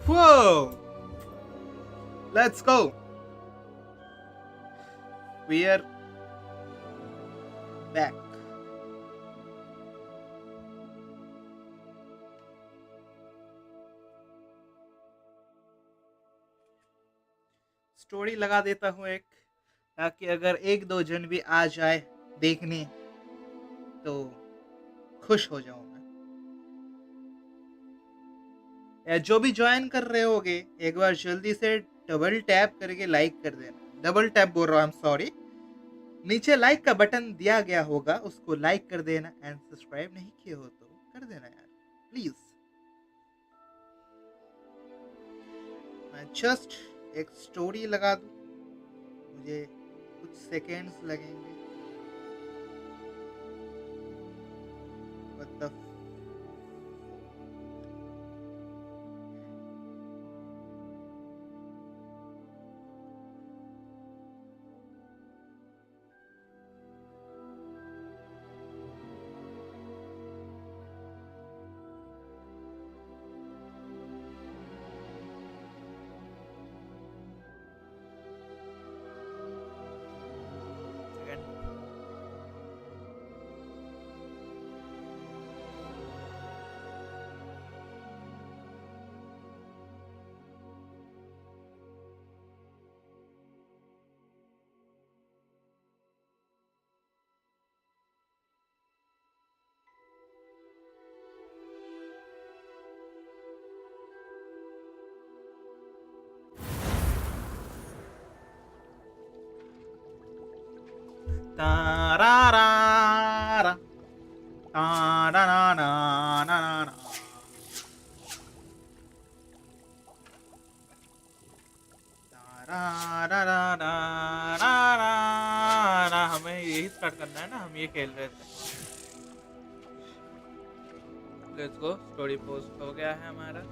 Whoa! Let's go! We are back. Story लगा देता हूँ एक, ताकि अगर एक दो जन भी आ जाए देखने तो खुश हो जाऊं मैं। या जो भी ज्वाइन कर रहे होगे एक बार जल्दी से डबल टैप करके लाइक कर देना। डबल टैप बोल रहा हूँ, सॉरी। नीचे लाइक का बटन दिया गया होगा, उसको लाइक कर देना। एंड सब्सक्राइब नहीं किए हो तो कर देना यार, प्लीज। मैं जस्ट एक स्टोरी लगा दूं, मुझे कुछ सेकेंड्स लगेंगे। What the तारारारा, तारारारारारा। तारारारारारारा। हमें यही स्टार्ट करना है ना, हम ये खेल रहे थे। लेट्स गो, स्टोरी पोस्ट हो गया है हमारा।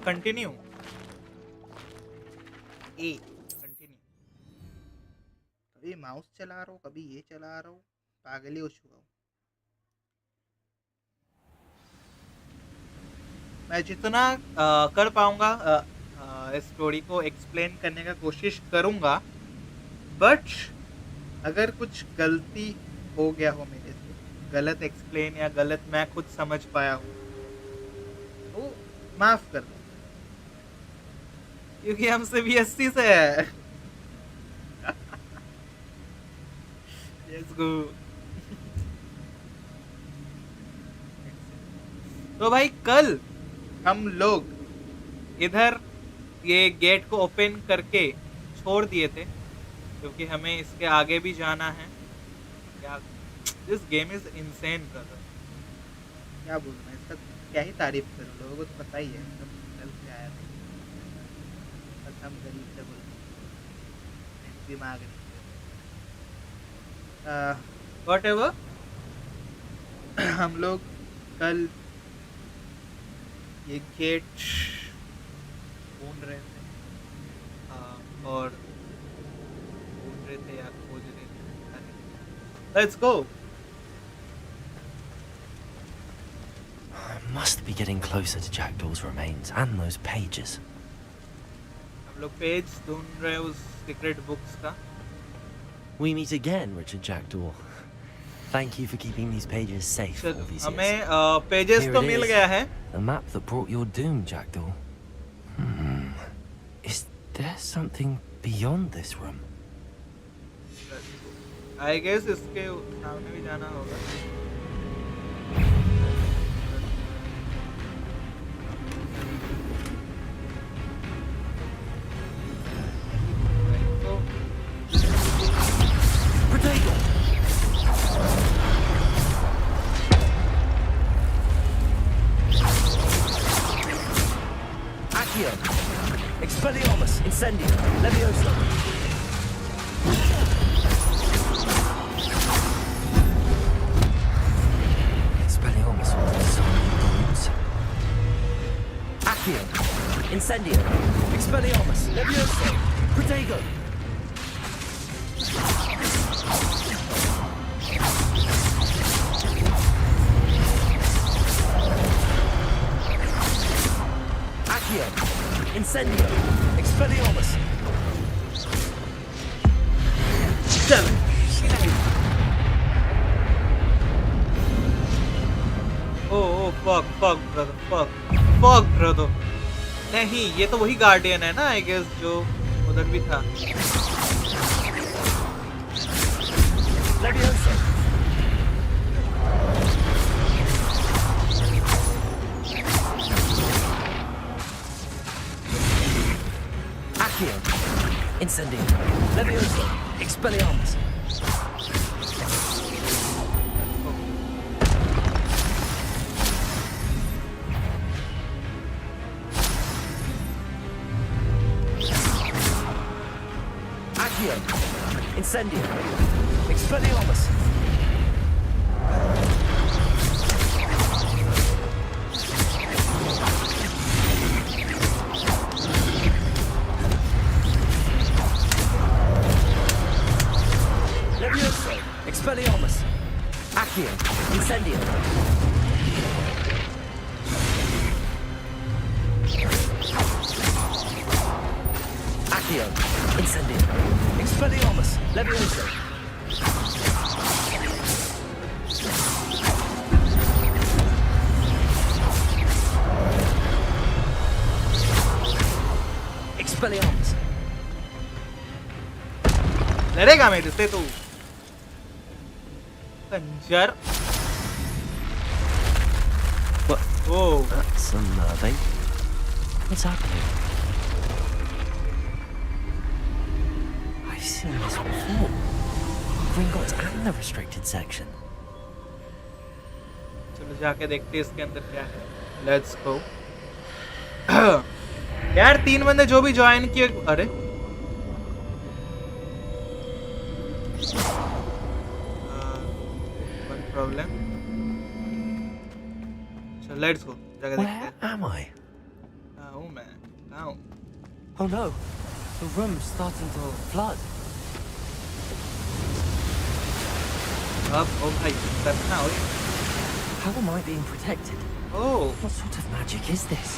कंटिन्यू ए कंटिन्यू। कभी माउस चला रहा हूँ, कभी ये चला रहा हूँ, पागल ही हो चुका हूँ। मैं जितना कर पाऊंगा इस स्टोरी को एक्सप्लेन करने का कोशिश करूंगा, बट अगर कुछ गलती हो गया हो मेरे से, गलत एक्सप्लेन या गलत मैं खुद समझ पाया हूँ, तो माफ कर दो, क्योंकि हम CBSE से है। Let's go। तो भाई कल हम लोग इधर ये गेट को ओपन करके छोड़ दिए थे, क्योंकि हमें इसके आगे भी जाना है। क्या this game is insane brother, क्या बोलूं मैं इसका, क्या ही तारीफ करूं, लोगों को तो पता ही है सब कल से आया था, बस हम गरीब से बोलते दिमाग नहीं। व्हाटएवर, हम लोग कल ये गेट ढूंढ रहे थे, और ढूंढ रहे थे या खोज रहे थे। Let's go. I must be getting closer to Jackdaw's remains and those pages. हम लोग पेज ढूंढ रहे हैं उस सीक्रेट बुक्स का। We meet again, Richard Jackdaw. Thank you for keeping these pages safe for all these years. हमें pages Here तो it mill is, गया है। the map that brought your doom, Jackdaw. Is there something beyond this room? I guess इसके सामने भी जाना होगा। Expelliarmus, Incendio, Leviosa. Expelliarmus with zombie brutes. Accio, Incendio, Expelliarmus, Leviosa, Protego. Accio, Incendio, Expelliarmus. चल। Oh fuck fuck brother, fuck brother. नहीं, ये तो वही गार्डियन है ना, आई गेस, जो उधर भी था। Leviosa. Accio, Incendio, Leviosa, Expelliarmus. Accio, Incendio, Expelliarmus. Leviosa, Expelliarmus. Accio, Incendio. Accio, Incendio. Expelliarmus, Leviosa. Expelliarmus. लड़ेगा मेरे से तू, Kanjar. What? Oh, That's unnerving. What's happening? mentioning this before. Gringotts and the restricted section. चलो जाके देखते हैं इसके अंदर क्या है. Let's go. यार 3 बंदे जो भी ज्वाइन किए. अरे one problem. So let's go. जाके देखते हैं. Where am I? Oh man. Down. Oh no, the room's starting to flood. Up. Oh भाई करना हो. How am I being protected? Oh. What sort of magic is this?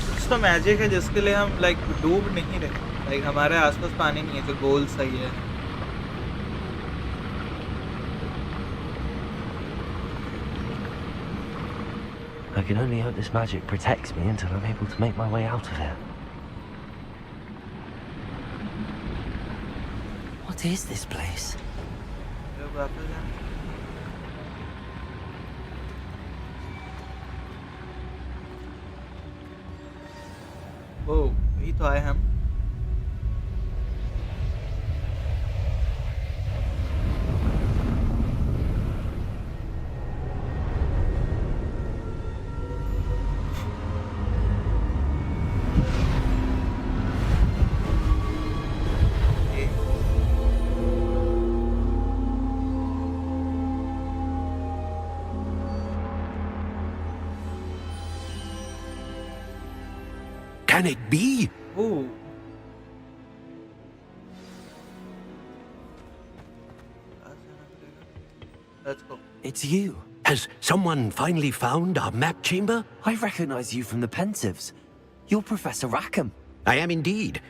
कुछ तो magic है जिसके लिए हम लाइक डूब नहीं रहे. लाइक हमारे आसपास पानी नहीं है जो गोल सही है. I can only hope this magic protects me until I'm able to make my way out of here. What is this place? ओ यही तो आए हम. Can it be? Ooh. Let's go. It's you. Has someone finally found our map chamber? I recognize you from the Pensives. You're Professor Rackham. I am indeed.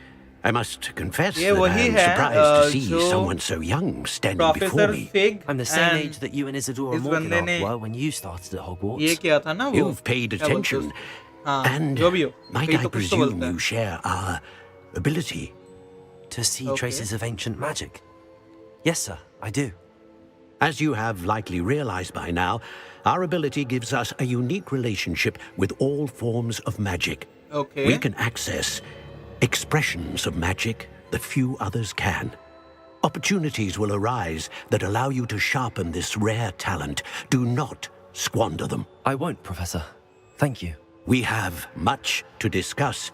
I must confess Yeah, that I wahi am hai, surprised to see jo someone so young standing before Professor me. Fig I'm the same and age that you and Isadora इस बंदे Morganach ने were when you started at Hogwarts. ये किया था ना वो. You've paid क्या बोलते हैं attention, उसको? हाँ, and जो भी हो. might कहीं I तो कुछ तो presume बोलता है. you share our ability? To see Okay. traces of ancient magic. Yes, sir, I do. As you have likely realized by now, our ability gives us a unique relationship with all forms of magic. Okay. We can access expressions of magic that few others can. Opportunities will arise that allow you to sharpen this rare talent. Do not squander them. I won't, Professor. Thank you. We have much to discuss.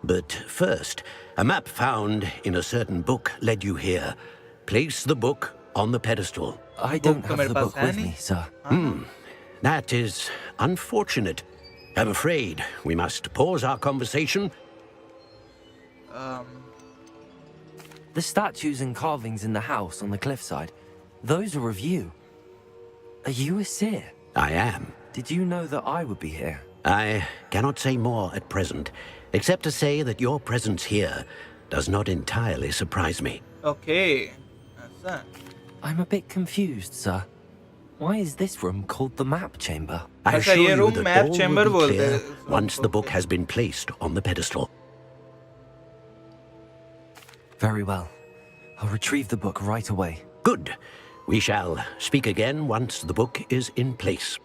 But first, a map found in a certain book led you here. Place the book on the pedestal. I don't have मेरे the pass book है with नहीं. me, sir. That is unfortunate. I'm afraid we must pause our conversation. The statues and carvings in the house on the cliffside, those are of you. Are you a seer? I am. Did you know that I would be here? I cannot say more at present, except to say that your presence here does not entirely surprise me. Okay. ऐसा. I'm a bit confused, sir. Why is this room called the map chamber? I अच्छा, assure ये you room that map all chamber will be बोलते clear हैं. once the book has been placed on the pedestal. Very well. I'll retrieve the book right away. Good. We shall speak again once the book is in place.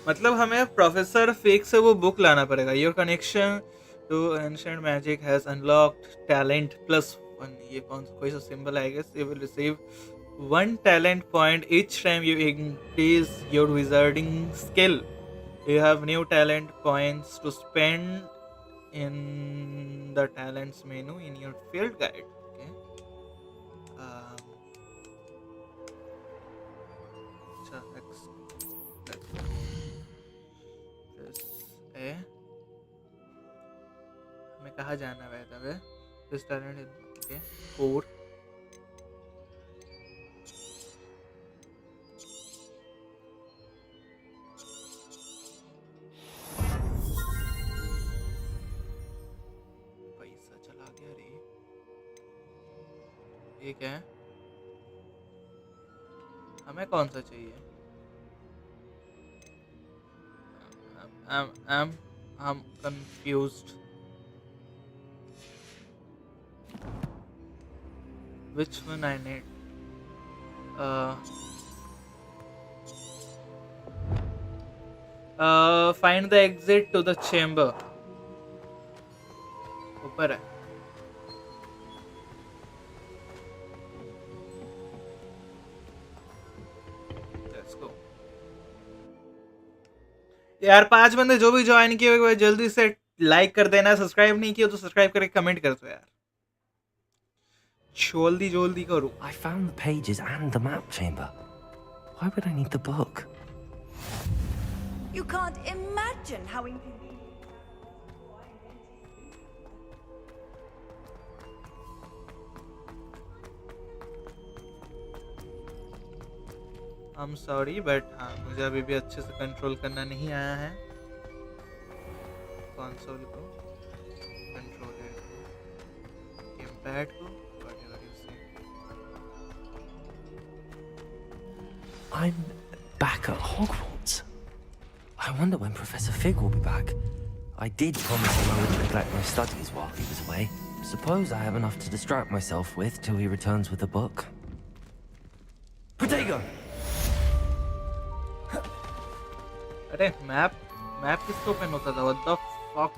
मतलब हमें professor fake से वो book लाना पड़ेगा. Your connection to ancient magic has unlocked talent +1. ये कोई सा symbol I guess. You will receive 1 talent point each time you increase your wizarding skill. You have new talent points to spend in the talents menu in your field guide. Okay. अच्छा, let's press A. हमें कहाँ जाना है तब? This talent is okay. 4. पैसा चला गया रे. ये क्या है? हमें कौन सा चाहिए? I'm confused. Which one I need? Find the exit to the chamber. ऊपर है. लेट्स गो यार। 5 बंदे जो भी ज्वाइन किए हुए जल्दी से लाइक कर देना, सब्सक्राइब नहीं किया तो सब्सक्राइब करके कमेंट कर दो यार, जल्दी जल्दी करो। I found the pages and the map chamber. Why would I need the book? You can't imagine how inconvenient. I'm sorry but हाँ मुझे अभी भी अच्छे से कंट्रोल करना नहीं आया है कंसोल को, कंट्रोलर को, गेमपैड को, whatever you say. I'm back at Hogwarts. I wonder when Professor Fig will be back. I did promise him I wouldn't neglect my studies while he was away. Suppose I have enough to distract myself with till he returns with the book. Protego! अरे map किसको open होता था? What the fuck?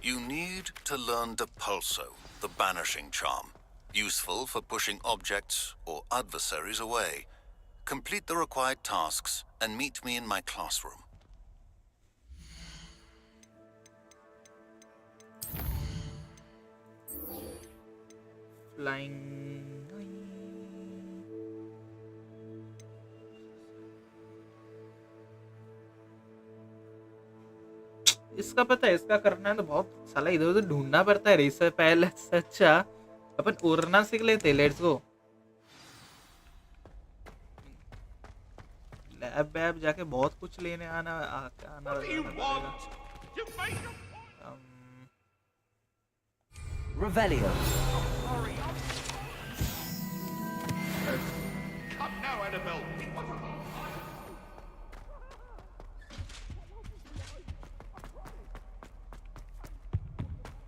You need to learn Depulso, the banishing charm, useful for pushing objects or adversaries away. Complete the required tasks and meet me in my classroom. Flying. इसका पता है, इसका करना है तो बहुत साला इधर उधर ढूंढना पड़ता है रे। इससे पहले से अच्छा अपन उड़ना सीख लेते। लेट्स गो लैब वैब जाके बहुत कुछ लेने आना पड़ेगा। Revelio.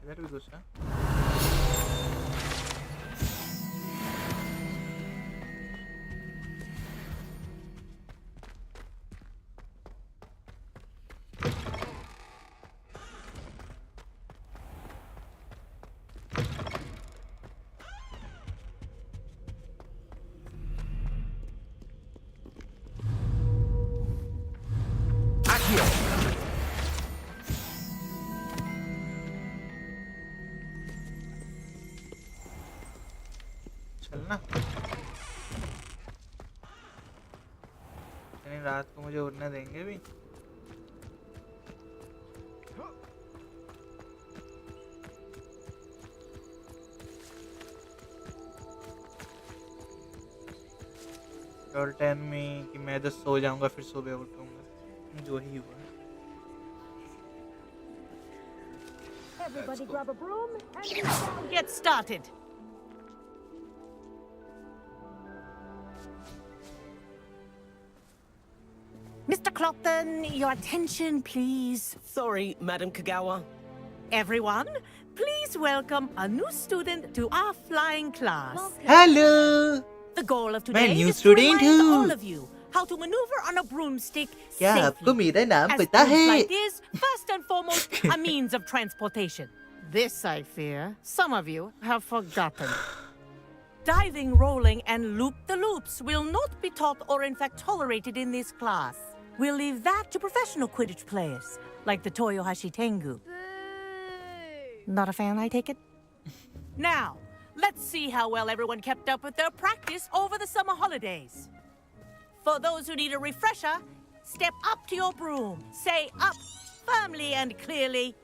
इधर भी कुछ है। चलना इतनी रात को मुझे उड़ने देंगे भी? और 10 में कि मैं 10 सो जाऊंगा फिर सुबह उठूंगा, जो ही हुआ। Everybody grab a broom and Get started. Mr. Clopton, your attention, please. Sorry, Madam Kagawa. Everyone, please welcome a new student to our flying class. Hello, The goal of मैं today new is to student remind हूँ। all of you how to maneuver on a broomstick क्या safely. आपको मेरा नाम As पता broom है? flight is, first and foremost, a means of transportation. This, I fear, some of you have forgotten. Diving, rolling, and loop-the-loops will not be taught or in fact tolerated in this class. We'll leave that to professional Quidditch players, like the Toyohashi Tengu. Not a fan, I take it? Now, let's see how well everyone kept up with their practice over the summer holidays. For those who need a refresher, step up to your broom, say up firmly and clearly,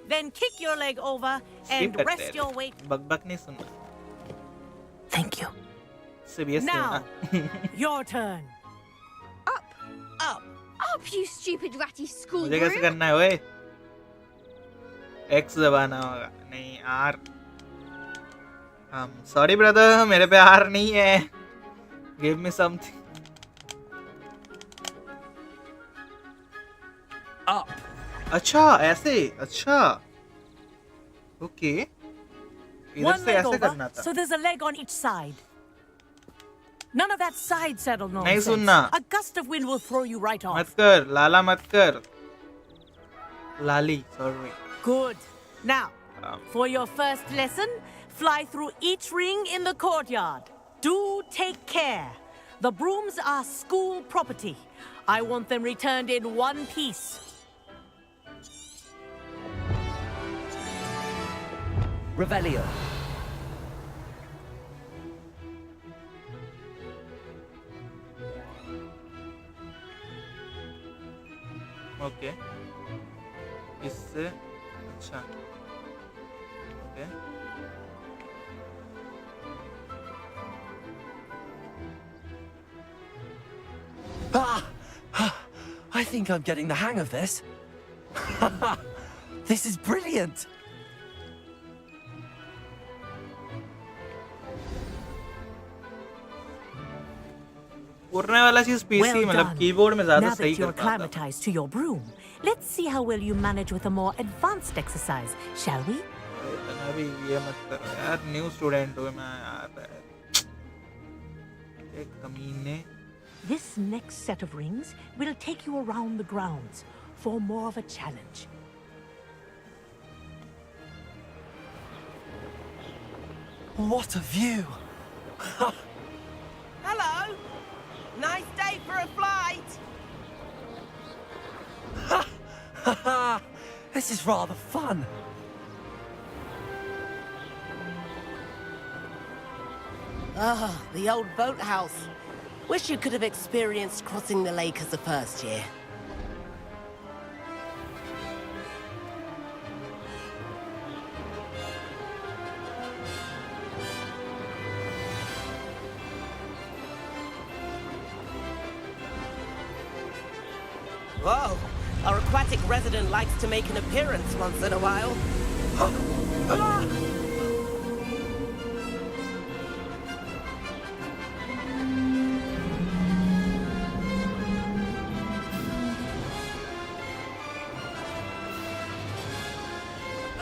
then kick your leg over and Skip rest करते your हैं। weight. बक नहीं सुनना। Thank you. Serious Now, होना। your turn. up, you stupid ratty school मुझे कैसे broom. करना है ओए? X दबाना होगा, नहीं R। सॉरी ब्रदर, मेरे पे R नहीं है। Give me something. Up. अच्छा ऐसे, अच्छा ओके। इधर One से leg ऐसे over, करना था। so there's a leg on each side. None of that side saddle नहीं nonsense. सुनना. A gust of wind will throw you right मत off. कर, लाला मत कर. Lali, sorry. Good. Now, for your first lesson, fly through each ring in the courtyard. Do take care. The brooms are school property. I want them returned in one piece. Revelio. Okay. इससे अच्छा. Okay. I think I'm getting the hang of this. This is brilliant. उड़ने वाला चीज PC मतलब keyboard में ज्यादा Now सही that you're कर पाता. acclimatized to your broom, let's see how well you manage with a more advanced exercise, shall we? इतना भी ये मत करो यार, न्यू स्टूडेंट हूँ मैं यार. एक कमीने. This next set of rings will take you around the grounds for more of a challenge. What a view. Hello. Nice day for a flight. This is rather fun. Ah, the old boathouse. Wish you could have experienced crossing the lake as a first year. Whoa! Our aquatic resident likes to make an appearance once in a while.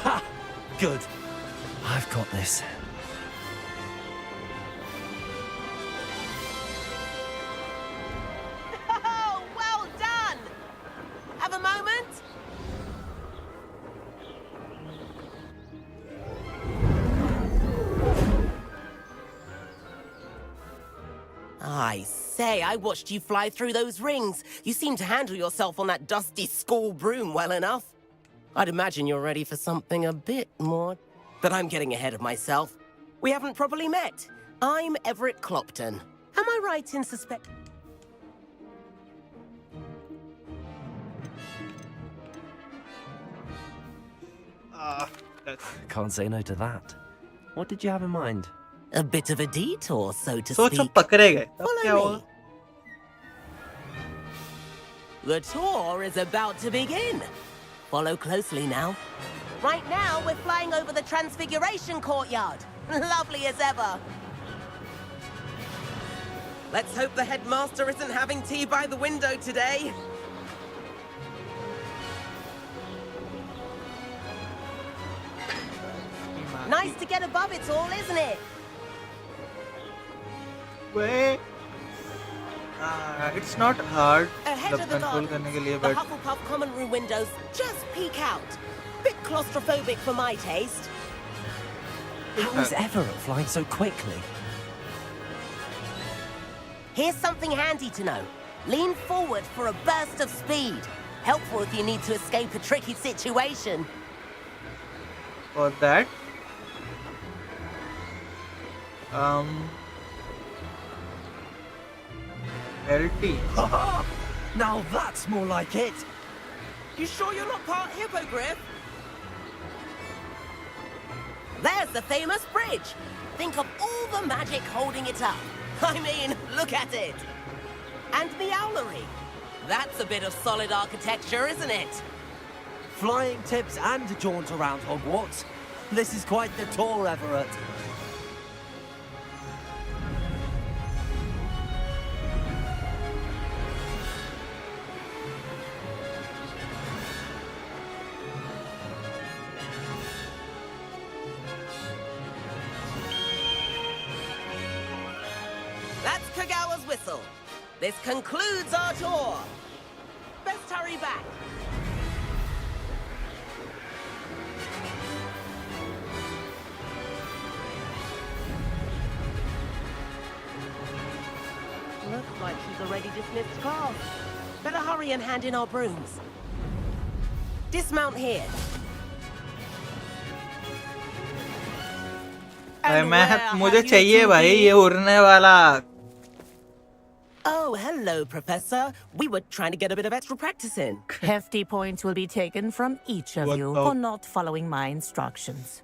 Ha! Good. I've got this. Oh, well done! Have a moment? I say, I watched you fly through those rings. You seem to handle yourself on that dusty school broom well enough. I'd imagine you're ready for something a bit more... But I'm getting ahead of myself. We haven't properly met. I'm Everett Clopton. Am I right in suspect... Can't say no to that. What did you have in mind? A bit of a detour, so to सोचो speak. पकड़े गए. तब क्या Follow होगा? me. The tour is about to begin. Follow closely now. Right now, we're flying over the Transfiguration Courtyard. Lovely as ever. Let's hope the headmaster isn't having tea by the window today. Nice to get above it all, isn't it? Wait. It's not hard. Ahead मतलब of the control gardens, करने के लिए the but Hufflepuff common room windows just peek out. Bit claustrophobic for my taste. How is Everett flying so quickly? Here's something handy to know. Lean forward for a burst of speed. Helpful if you need to escape a tricky situation. for that. LT. Now that's more like it. You sure you're not part hippogriff? There's the famous bridge. Think of all the magic holding it up. I mean, look at it. And the owlery. That's a bit of solid architecture, isn't it? Flying tips and a jaunt around Hogwarts. This is quite the tour, Everett. That's whistle. This concludes our tour. Best hurry back. Looks like she's already dismissed class. Better hurry and hand in our brooms. Dismount here. And मैं where मुझे have you चाहिए two भाई been? ये उड़ने वाला. Oh, hello, Professor. We were trying to get a bit of extra practice in. Hefty points will be taken from each of What you the- for not following my instructions.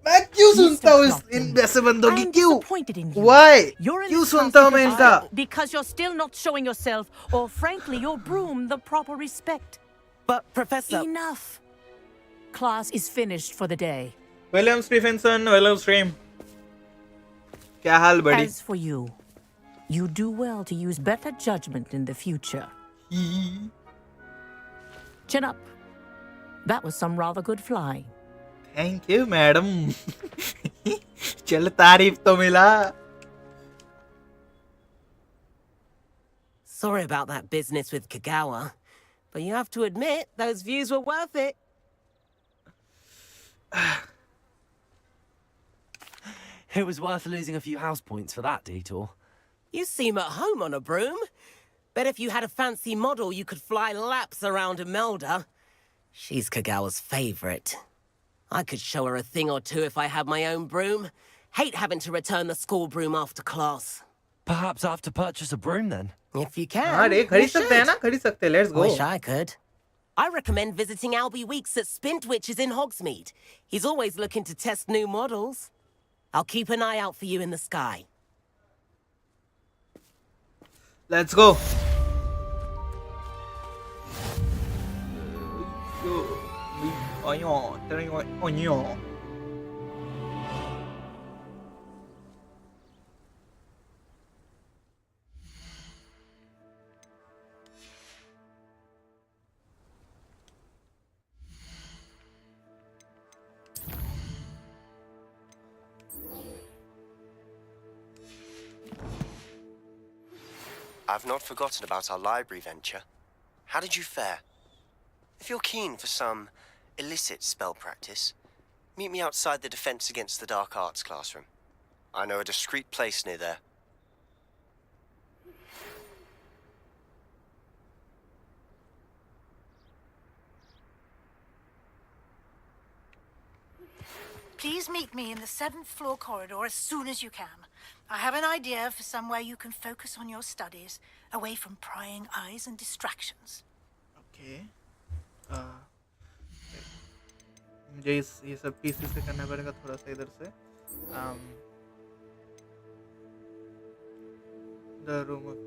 मैं क्यों सुनता हूँ Mr. इन Clopton, वैसे बंदों की I'm क्यों? disappointed in you. Why? You're in क्यों this class सुनता हूँ मैं because इनका? because you're still not showing yourself, or frankly, your broom the proper respect. But, Professor... Enough. Class is finished for the day. William Stephenson, William Stream. क्या हाल बड़ी? As for you, you do well to use better judgment in the future. Chin up. That was some rather good flying. Thank you, madam. चल तारीफ तो मिला. Sorry about that business with Kagawa, but you have to admit, those views were worth it. It was worth losing a few house points for that detour. You seem at home on a broom. Bet if you had a fancy model, you could fly laps around Imelda. She's Kagawa's favorite. I could show her a thing or two if I had my own broom. Hate having to return the school broom after class. Perhaps I have to purchase a broom then. If you can, हाँ रे you खरीद सकते हैं should. ना खरीद सकते हैं. Let's go. Wish I could. I recommend visiting Albie Weeks at Spintwitches in Hogsmeade. He's always looking to test new models. I'll keep an eye out for you in the sky. Let's go. I've not forgotten about our library venture. How did you fare? If you're keen for some illicit spell practice, meet me outside the Defense Against the Dark Arts classroom. I know a discreet place near there. Please meet me in the 7th floor corridor as soon as you can. I have an idea for somewhere you can focus on your studies, away from prying eyes and distractions. Okay. मुझे ये सब PC से करना पड़ेगा थोड़ा सा इधर से. The room of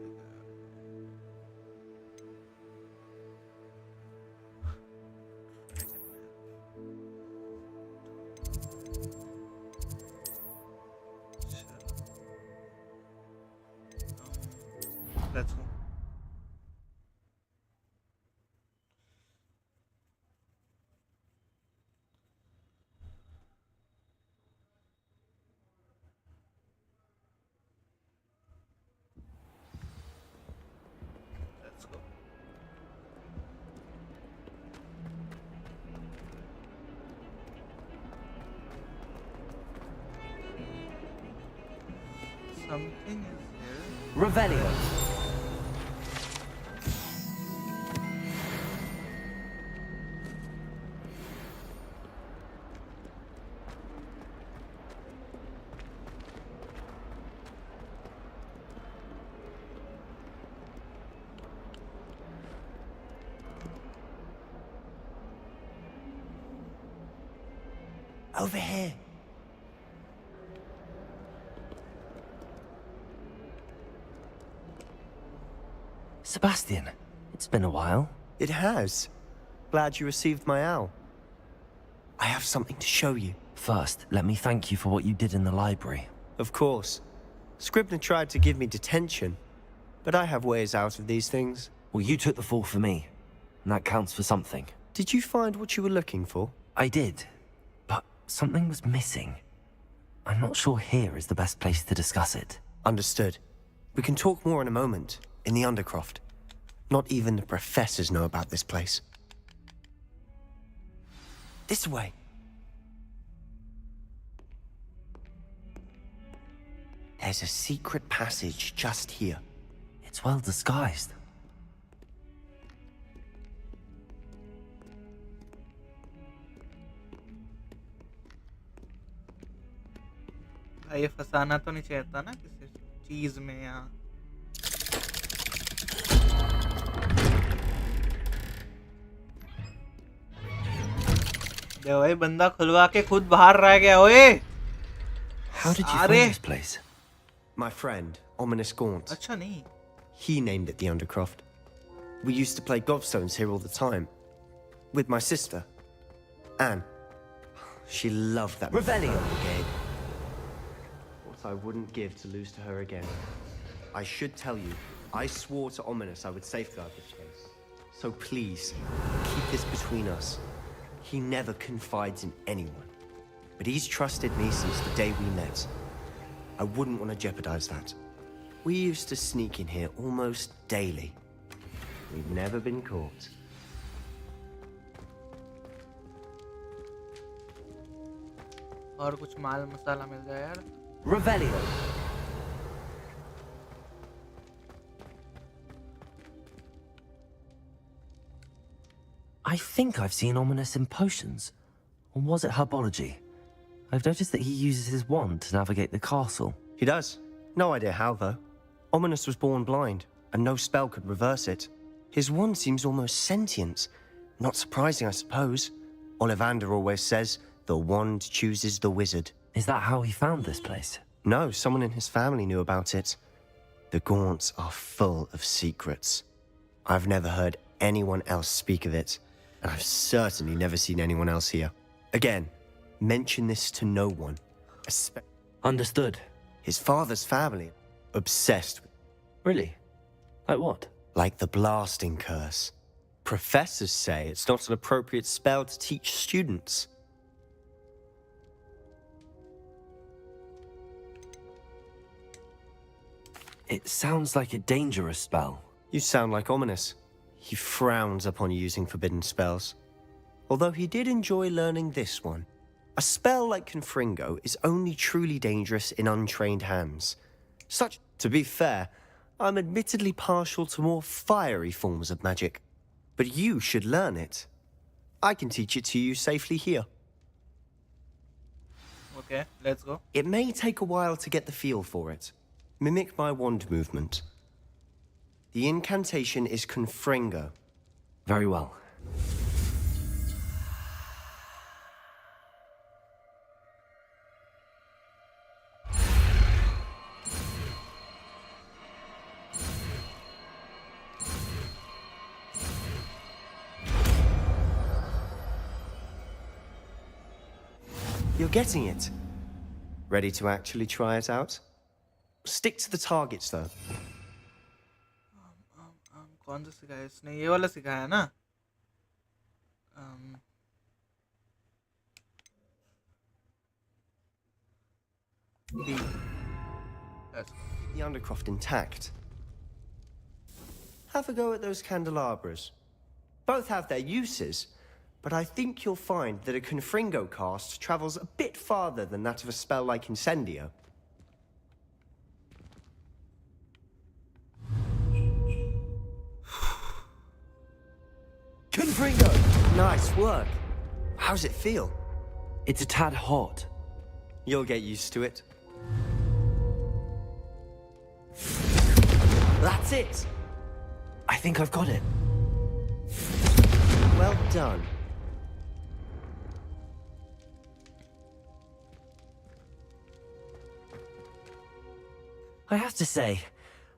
let's go. Let's go. Something is here. Revelio. Over here. Sebastian, it's been a while. It has. Glad you received my owl. I have something to show you. First, let me thank you for what you did in the library. Of course. Scribner tried to give me detention, but I have ways out of these things. Well, you took the fall for me, and that counts for something. Did you find what you were looking for? I did, but something was missing. I'm not sure here is the best place to discuss it. Understood. We can talk more in a moment, in the Undercroft. Not even the professors know about this place. This way. There's a secret passage just here. It's well disguised. भाई ये फंसाना तो नहीं चाहता ना किसी चीज में यहाँ। दे भाई बंदा खुलवा के खुद बाहर रह गया। ओए How did you find अरे this place? My friend, Ominous Gaunt. अच्छा नहीं। He named it the Undercroft. We used to play gobstones here all the time. With my sister, Anne. She loved that. Revelio. Game. What I wouldn't give to lose to her again. I should tell you, I swore to Ominous I would safeguard this place. So please, keep this between us. He never confides in anyone. But he's trusted me since the day we met. I wouldn't want to jeopardize that. We used to sneak in here almost daily. We've never been caught. और कुछ माल मसाला मिल जाए यार। Revelio. I think I've seen Ominous in potions. Or was it herbology? I've noticed that he uses his wand to navigate the castle. He does. No idea how, though. Ominous was born blind, and no spell could reverse it. His wand seems almost sentient. Not surprising, I suppose. Ollivander always says, the wand chooses the wizard. Is that how he found this place? No, someone in his family knew about it. The Gaunts are full of secrets. I've never heard anyone else speak of it, and I've certainly never seen anyone else here. Again, mention this to no one. Understood. His father's family, obsessed with, Really? Like what? like the blasting curse. Professors say it's not an appropriate spell to teach students. It sounds like a dangerous spell. You sound like Ominous. He frowns upon using forbidden spells. Although he did enjoy learning this one. A spell like Confringo is only truly dangerous in untrained hands. To be fair, I'm admittedly partial to more fiery forms of magic. But you should learn it. I can teach it to you safely here. Okay, let's go. It may take a while to get the feel for it. Mimic my wand movement. The incantation is Confringo. Very well. You're getting it. Ready to actually try it out? Stick to the targets, though. कौन सा सिखाया इसने? ये वाला सिखाया ना? B. That's The Undercroft intact. Have a go at those candelabras. Both have their uses, but I think you'll find that a Confringo cast travels a bit farther than that of a spell like Incendio. Confringo! Nice work. How's it feel? It's a tad hot. You'll get used to it. That's it. I think I've got it. Well done. I have to say,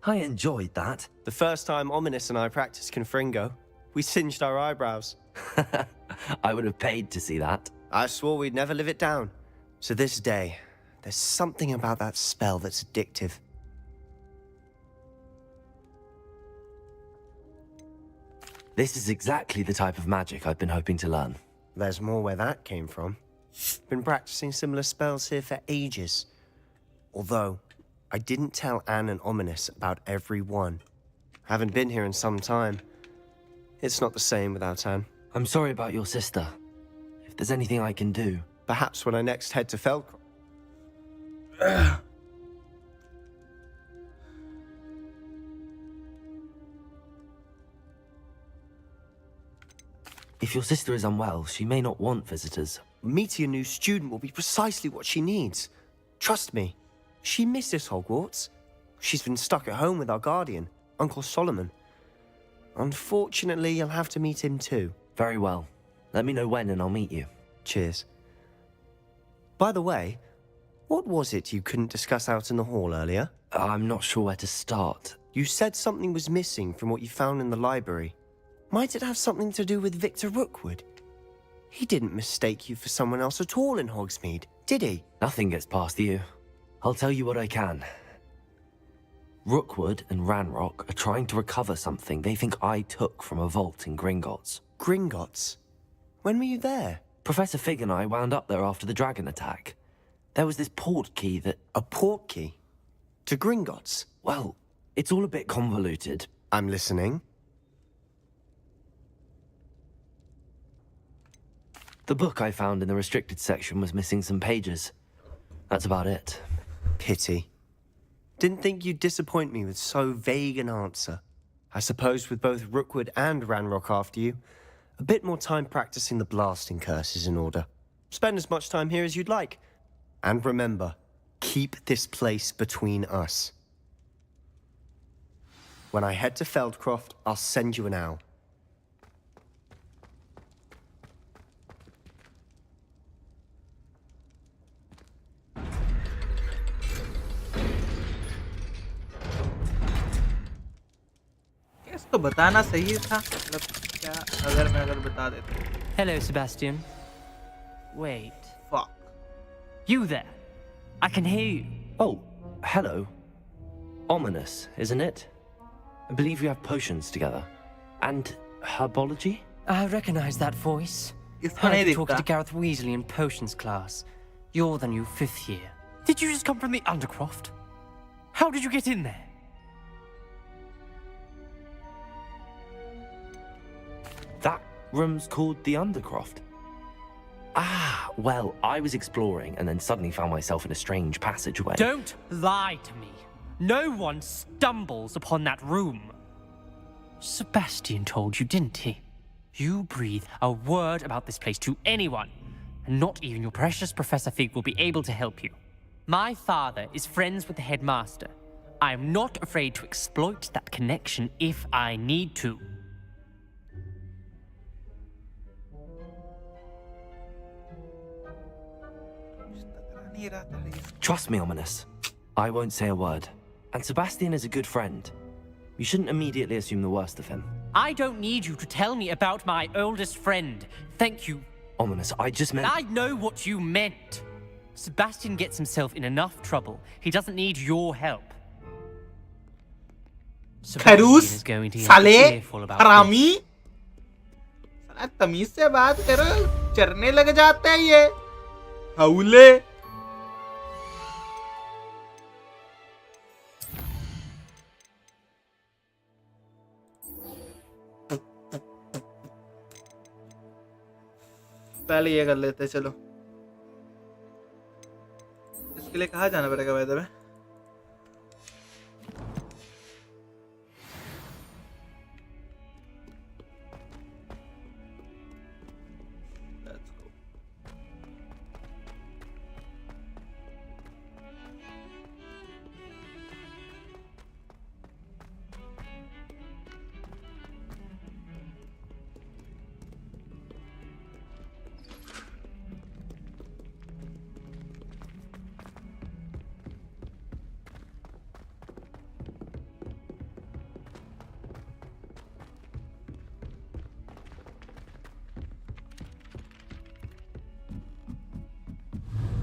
I enjoyed that. The first time Ominous and I practiced Confringo, we singed our eyebrows. I would have paid to see that. I swore we'd never live it down. To this day, there's something about that spell that's addictive. This is exactly the type of magic I've been hoping to learn. There's more where that came from. Been practicing similar spells here for ages. Although, I didn't tell Anne and Ominous about every one. Haven't been here in some time. It's not the same without Anne. I'm sorry about your sister. If there's anything I can do... Perhaps when I next head to Feldcroft. If your sister is unwell, she may not want visitors. Meeting a new student will be precisely what she needs. Trust me. She misses Hogwarts. She's been stuck at home with our guardian, Uncle Solomon. Unfortunately, you'll have to meet him too. Very well. Let me know when and I'll meet you. Cheers. By the way, what was it you couldn't discuss out in the hall earlier? I'm not sure where to start. You said something was missing from what you found in the library. Might it have something to do with Victor Rookwood? He didn't mistake you for someone else at all in Hogsmeade, did he? Nothing gets past you. I'll tell you what I can. Rookwood and Ranrock are trying to recover something they think I took from a vault in Gringotts. Gringotts? When were you there? Professor Fig and I wound up there after the dragon attack. There was this port key that... A port key? To Gringotts? Well, it's all a bit convoluted. I'm listening. The book I found in the restricted section was missing some pages. That's about it. Pity. Didn't think you'd disappoint me with so vague an answer. I suppose with both Rookwood and Ranrock after you, a bit more time practicing the blasting curse is in order. Spend as much time here as you'd like. And remember, keep this place between us. When I head to Feldcroft, I'll send you an owl. इसको बताना सही था मतलब क्या अगर बता देता. Hello, Sebastian. Wait. Fuck. You there? I can hear you. Oh, hello. Ominous, isn't it? I believe we have potions together. And herbology? I recognize that voice. इसको Heard नहीं you talking to दिखता. Gareth Weasley in potions class. You're the new 5th year. Did you just come from the Undercroft? How did you get in there? That room's called the Undercroft. Ah, well, I was exploring and then suddenly found myself in a strange passageway. Don't lie to me. No one stumbles upon that room. Sebastian told you, didn't he? You breathe a word about this place to anyone, and not even your precious Professor Fig will be able to help you. My father is friends with the headmaster. I am not afraid to exploit that connection if I need to. नहीं रहा था ये. Trust me, Ominous. I won't say a word. And Sebastian is a good friend. You shouldn't immediately assume the worst of him. I don't need you to tell me about my oldest friend. Thank you. Ominous, I just meant... I know what you meant. Sebastian gets himself in enough trouble. He doesn't need your help. Sebastian खरूस is going to be साले careful about हरामी this. साला तमीज से बात करो चरने लग जाते हैं ये हौले. पहले ये कर लेते हैं, चलो. इसके लिए कहाँ जाना पड़ेगा वैसे में? Let's go.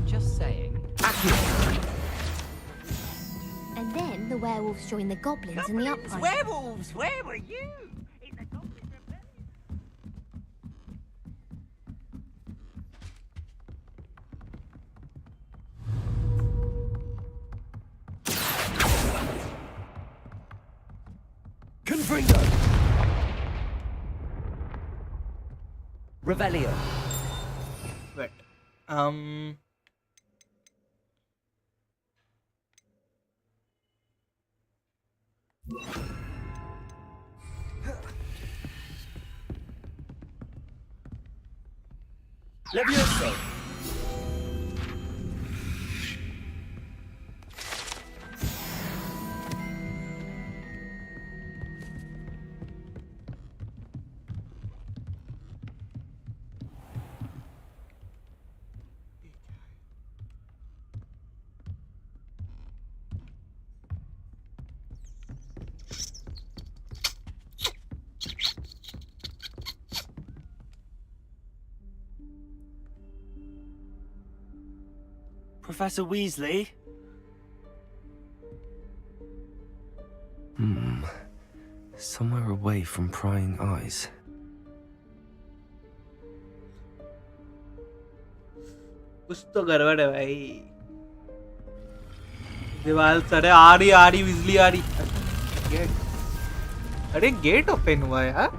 Just saying. And then the werewolves join the goblins in the uprising. Werewolves! Where were you? In the Goblin Rebellion. Confringo! Revelio. But Levioso. Professor Weasley? Somewhere away from prying eyes. कुछ तो गड़बड़ है भाई। दीवार सड़े आ रही बिजली आ रही। गेट, अरे गेट ओपन हुआ यार।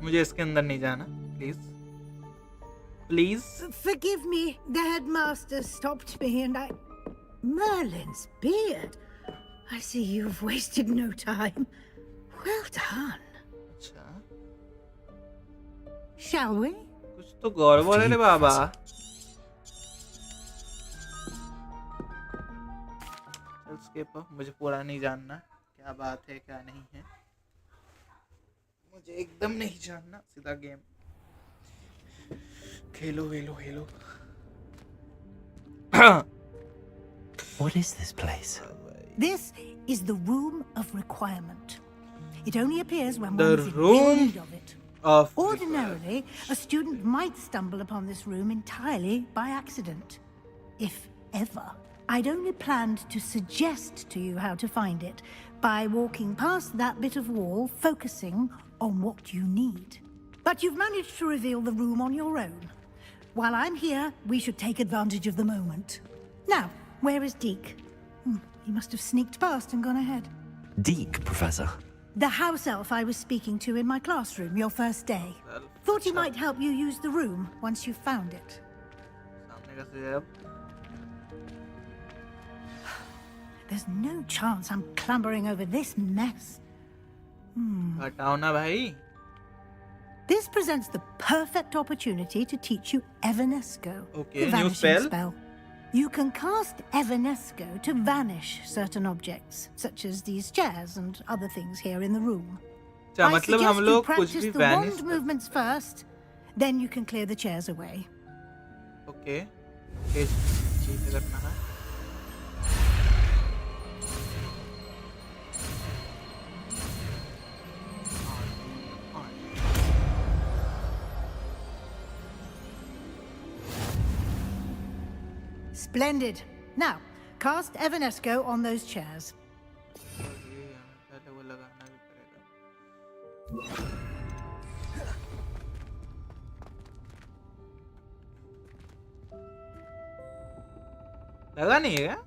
मुझे इसके अंदर नहीं जाना, please please. Forgive me, the headmaster stopped me and I... Merlin's beard. I see you've wasted no time. Well done. अच्छा, Shall we? कुछ तो गड़बड़ है रे बाबा। चल स्किप, मुझे पूरा नहीं जानना क्या बात है क्या नहीं है, मुझे एकदम नहीं जानना। सीधा game Khelo Khelo Khelo. What is this place? This is the Room of Requirement. It only appears when The one is in room real need of it. of Ordinarily, a student might stumble upon this room entirely by accident. If ever. I'd only planned to suggest to you how to find it by walking past that bit of wall, focusing on what you need. But you've managed to reveal the room on your own. While I'm here, we should take advantage of the moment. Now, where is Deke? He must have sneaked past and gone ahead. Deke, Professor. The house elf I was speaking to in my classroom your first day. Thought he might help you use the room once you found it. सामने का सेब। There's no chance I'm clambering over this mess. हटाओ ना भाई। This presents the perfect opportunity to teach you Evanesco, Okay, the new vanishing spell. You can cast Evanesco to vanish certain objects, such as these chairs and other things here in the room. अच्छा, I मतलब हम suggest you लोग कुछ practice भी the vanish wand movements first, then you can clear the chairs away. Okay okay, चीजें करना है। Splendid. Now, cast Evanesco on those chairs. पहले वो लगाना भी पड़ेगा। लगा नहीं है क्या?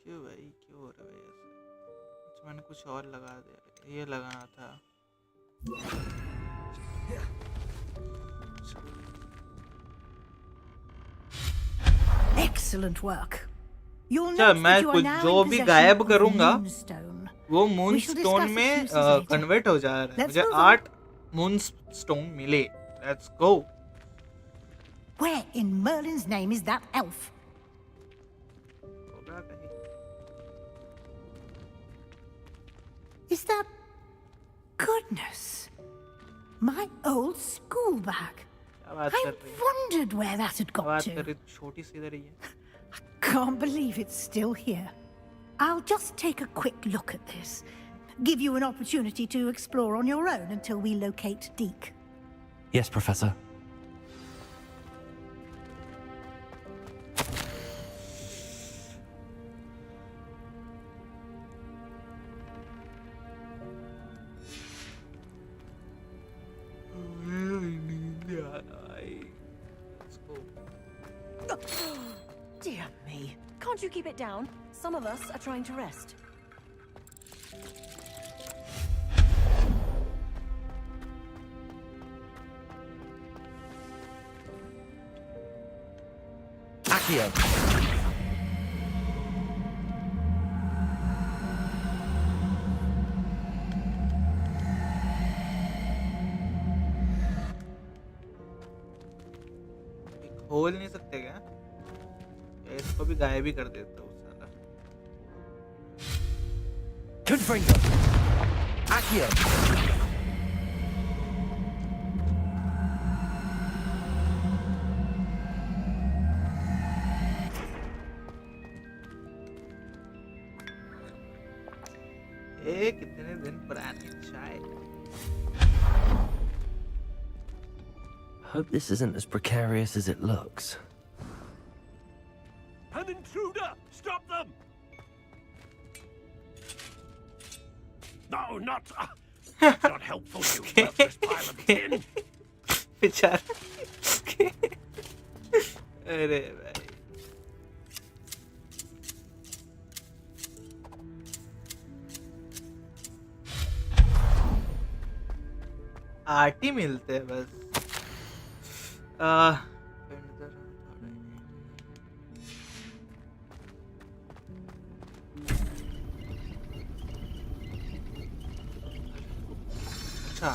क्यों भाई, क्यों हो रहा है ऐसे? अच्छा, मैंने कुछ और लगा दिया, ये लगाना था। Excellent work. You'll अच्छा, note मैं that you are कुछ now जो in भी possession गायब of करूंगा Moonstone. वो moon We shall stone discuss में its uses later. कन्वर्ट हो जा रहा है। Let's मुझे move on. 8 मून स्टोन मिले। Let's go. Where in Merlin's name is that elf? होगा कहीं। Is that... Goodness. My old school bag. क्या बात I कर रही है? wondered where that had got बात कर to. रही, छोटी सी इधर ही है। Can't believe it's still here. I'll just take a quick look at this. Give you an opportunity to explore on your own until we locate Deke. Yes, Professor. Dear me. Can't you keep it down? Some of us are trying to rest. Accio. खोल नहीं सकते क्या? या इसको भी गायब ही कर देता हूँ साला। Confringo. Accio. कितने दिन पुरानी चाय। Hope this isn't as precarious as it looks. An intruder! Stop them! No, not... It's not helpful, you worthless pile of tin! बेचारा। अरे भाई। आर्ट ही मिलते हैं बस। अच्छा।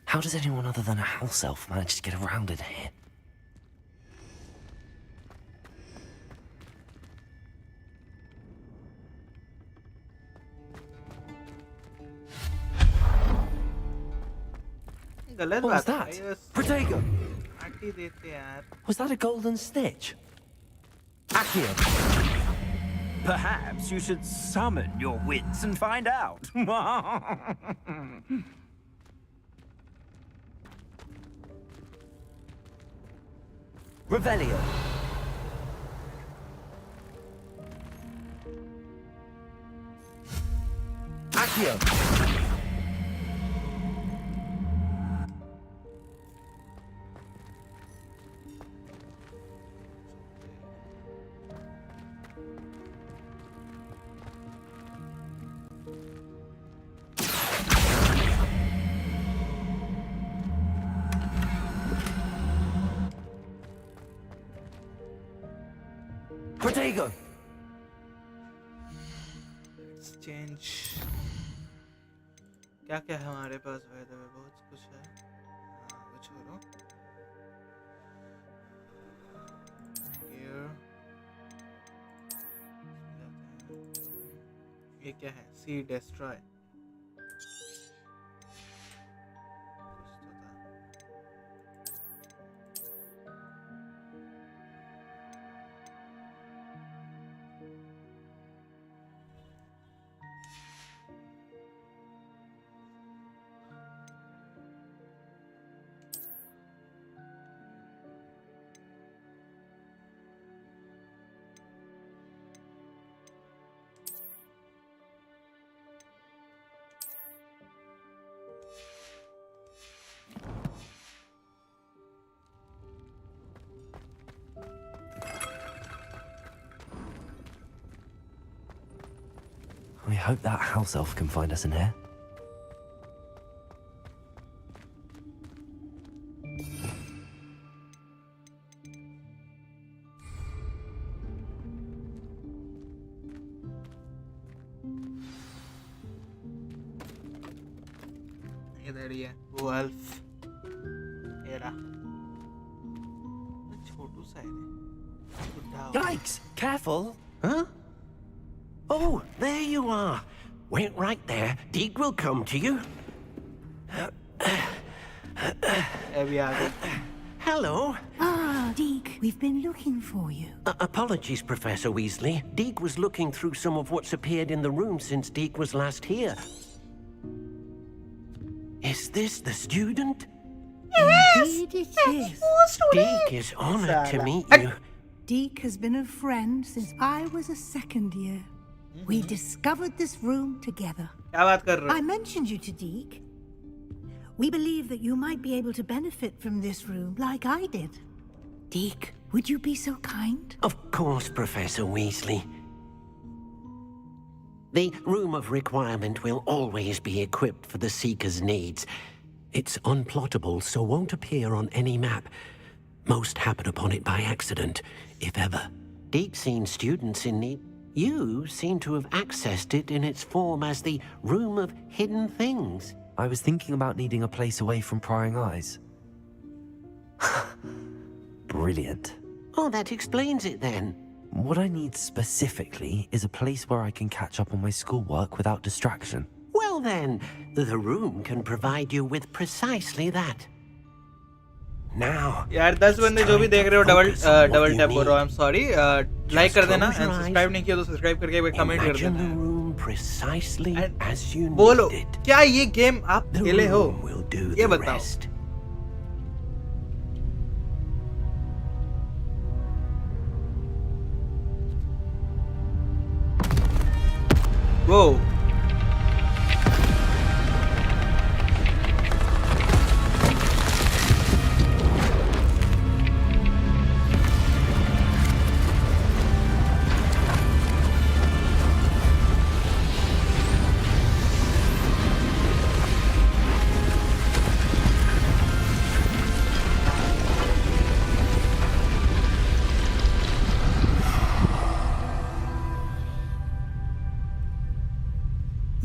How does anyone other than a house elf manage to get around in here? गलत What was बात that? है बस। Protego! आर्ट ही देते हैं यार। Was that a golden stitch? Accio. Perhaps you should summon your wits and find out. Revelio. Accio. Protego. Let's change। क्या क्या है हमारे पास? भाई तो बहुत कुछ है। वो छोड़ो। Here। ये क्या है? See destroy। We hope that house elf can find us in here. इधर ही है वो एल्फ। ये रहा। छोटू सा है। बुढ़ा हो। Yikes! Careful! Huh? Oh, there you are. Wait right there. Deek will come to you. अभी आ गई। Hello. Ah, Deek, we've been looking for you. Apologies, Professor Weasley. Deek was looking through some of what's appeared in the room since Deek was last here. Is this the student? Indeed it is. Deek is honored to meet you. Deek has been a friend since I was a second year. We discovered this room together. क्या बात कर रहे हो? I mentioned you to Deek. We believe that you might be able to benefit from this room like I did. Deke, would you be so kind? Of course, Professor Weasley. The Room of Requirement will always be equipped for the Seeker's needs. It's unplottable, so won't appear on any map. Most happen upon it by accident, if ever. Deke's seen students in need. You seem to have accessed it in its form as the Room of Hidden Things. I was thinking about needing a place away from prying eyes. Brilliant. Oh, that explains it then. What I need specifically is a place where I can catch up on my schoolwork without distraction. Well then, the room can provide you with precisely that. Now, यार 10 बंदे जो भी देख रहे हो double tap बोल रहा हूँ, I'm sorry, लाइक कर देना एंड सब्सक्राइब नहीं किया तो सब्सक्राइब करके कमेंट कर देना। बोलो क्या ये गेम आप खेले हो, ये बताओ। वो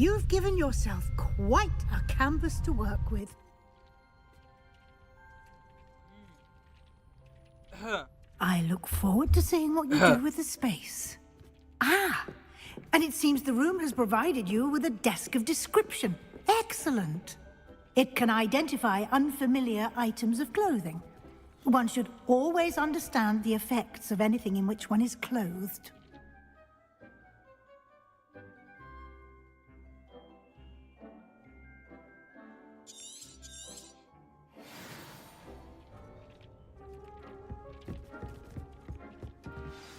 You've given yourself quite a canvas to work with. I look forward to seeing what you do with the space. Ah, and it seems the room has provided you with a desk of description. Excellent. It can identify unfamiliar items of clothing. One should always understand the effects of anything in which one is clothed.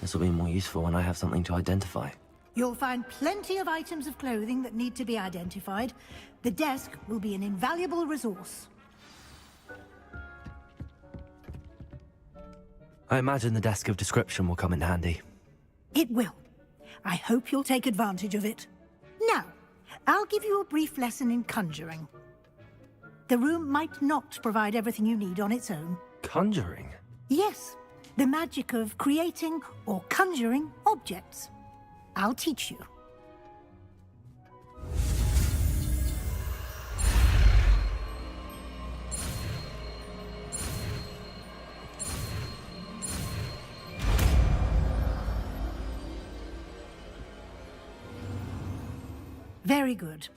This will be more useful when I have something to identify. You'll find plenty of items of clothing that need to be identified. The desk will be an invaluable resource. I imagine the desk of description will come in handy. It will. I hope you'll take advantage of it. Now, I'll give you a brief lesson in conjuring. The room might not provide everything you need on its own. Conjuring? Yes, the magic of creating or conjuring objects. I'll teach you. Very good.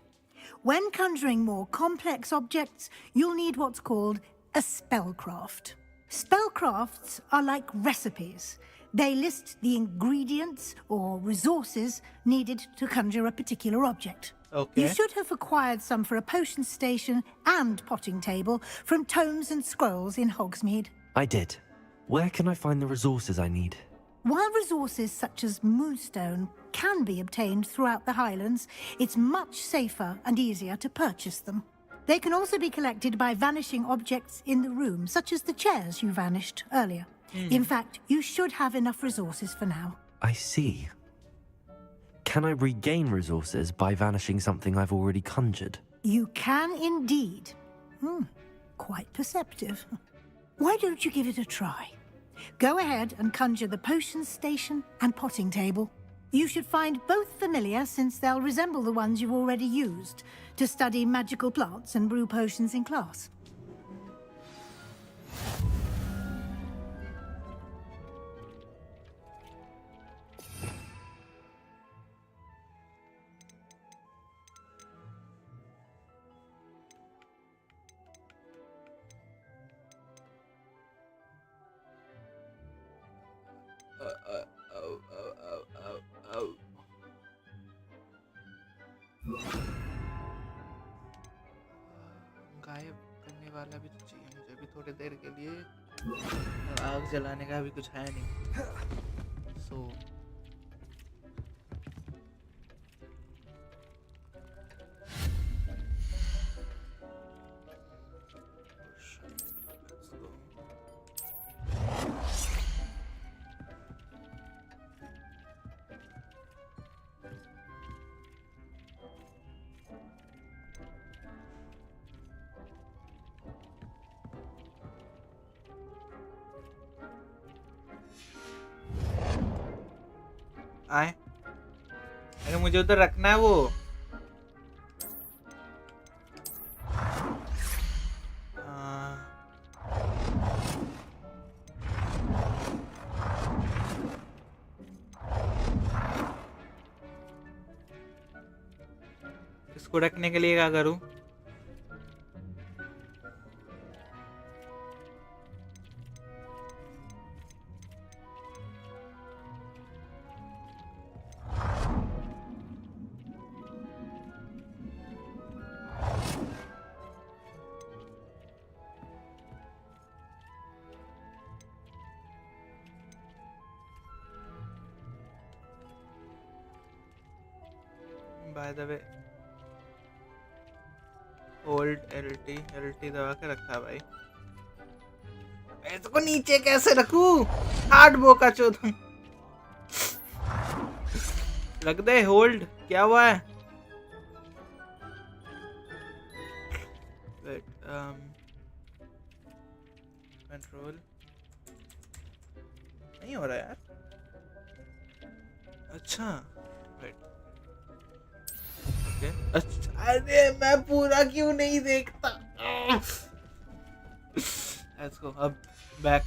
When conjuring more complex objects, you'll need what's called a spellcraft. Spellcrafts are like recipes. They list the ingredients or resources needed to conjure a particular object. Okay. You should have acquired some for a potion station and potting table from tomes and scrolls in Hogsmeade. I did. Where can I find the resources I need? While resources such as moonstone can be obtained throughout the Highlands, it's much safer and easier to purchase them. They can also be collected by vanishing objects in the room, such as the chairs you vanished earlier. In fact, you should have enough resources for now. I see. Can I regain resources by vanishing something I've already conjured? You can indeed. Quite perceptive. Why don't you give it a try? Go ahead and conjure the potion station and potting table. You should find both familiar, since they'll resemble the ones you've already used to study magical plants and brew potions in class. गायब करने वाला भी तो चाहिए मुझे भी थोड़ी देर के लिए। आग जलाने का भी कुछ है नहीं। सो आए। अरे मुझे उधर रखना है वो। इसको रखने के लिए क्या करूं? By the way hold LT दबा के रखा है भाई। इसको नीचे कैसे रखूं? हार्ड बो का चोद रख दे। होल्ड क्या हुआ है? वेट कंट्रोल नहीं हो रहा यार। अच्छा वेट अच्छा, अरे मैं पूरा क्यों नहीं देखता? लेट्स गो अब बैक।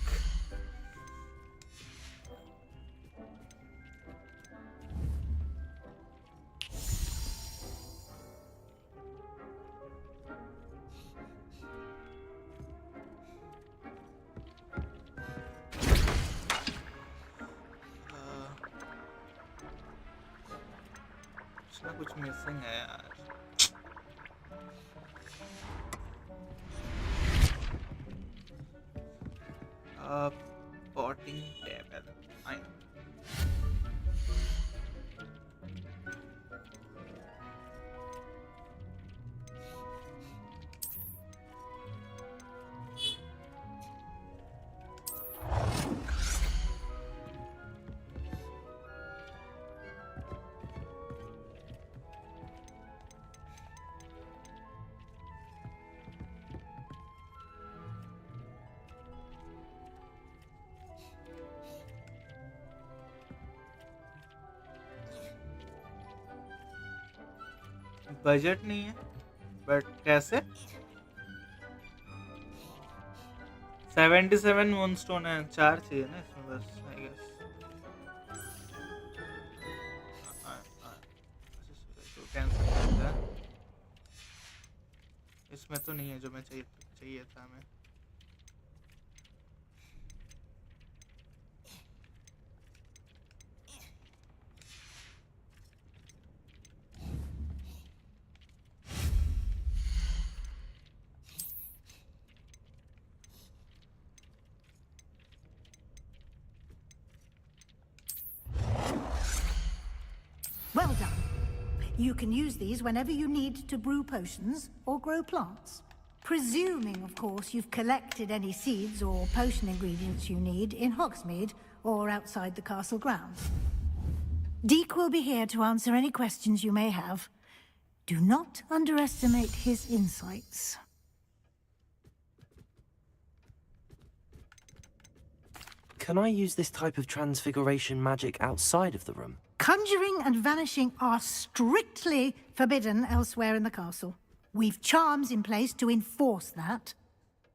कुछ मिसिंग है यार। Potting table fine. बजट नहीं है बट कैसे 77 मूनस्टोन है। 4 चाहिए ना इसमें बस आई गेस। तो कैंसिल करता है। इसमें तो नहीं है जो मैं चाहिए था हमें। Well done. You can use these whenever you need to brew potions or grow plants. Presuming, of course, you've collected any seeds or potion ingredients you need in Hogsmeade or outside the castle grounds. Deek will be here to answer any questions you may have. Do not underestimate his insights. Can I use this type of transfiguration magic outside of the room? Conjuring and vanishing are strictly forbidden elsewhere in the castle. We've charms in place to enforce that.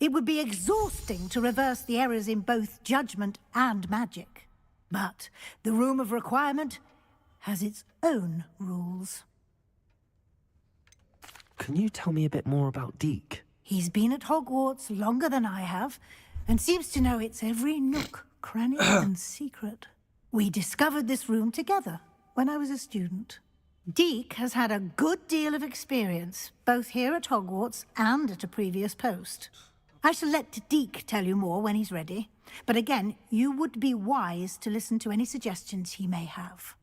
It would be exhausting to reverse the errors in both judgment and magic. But the Room of Requirement has its own rules. Can you tell me a bit more about Deek? He's been at Hogwarts longer than I have, and seems to know its every nook, cranny, and secret. We discovered this room together when I was a student. Deek has had a good deal of experience, both here at Hogwarts and at a previous post. I shall let Deek tell you more when he's ready, but again, you would be wise to listen to any suggestions he may have.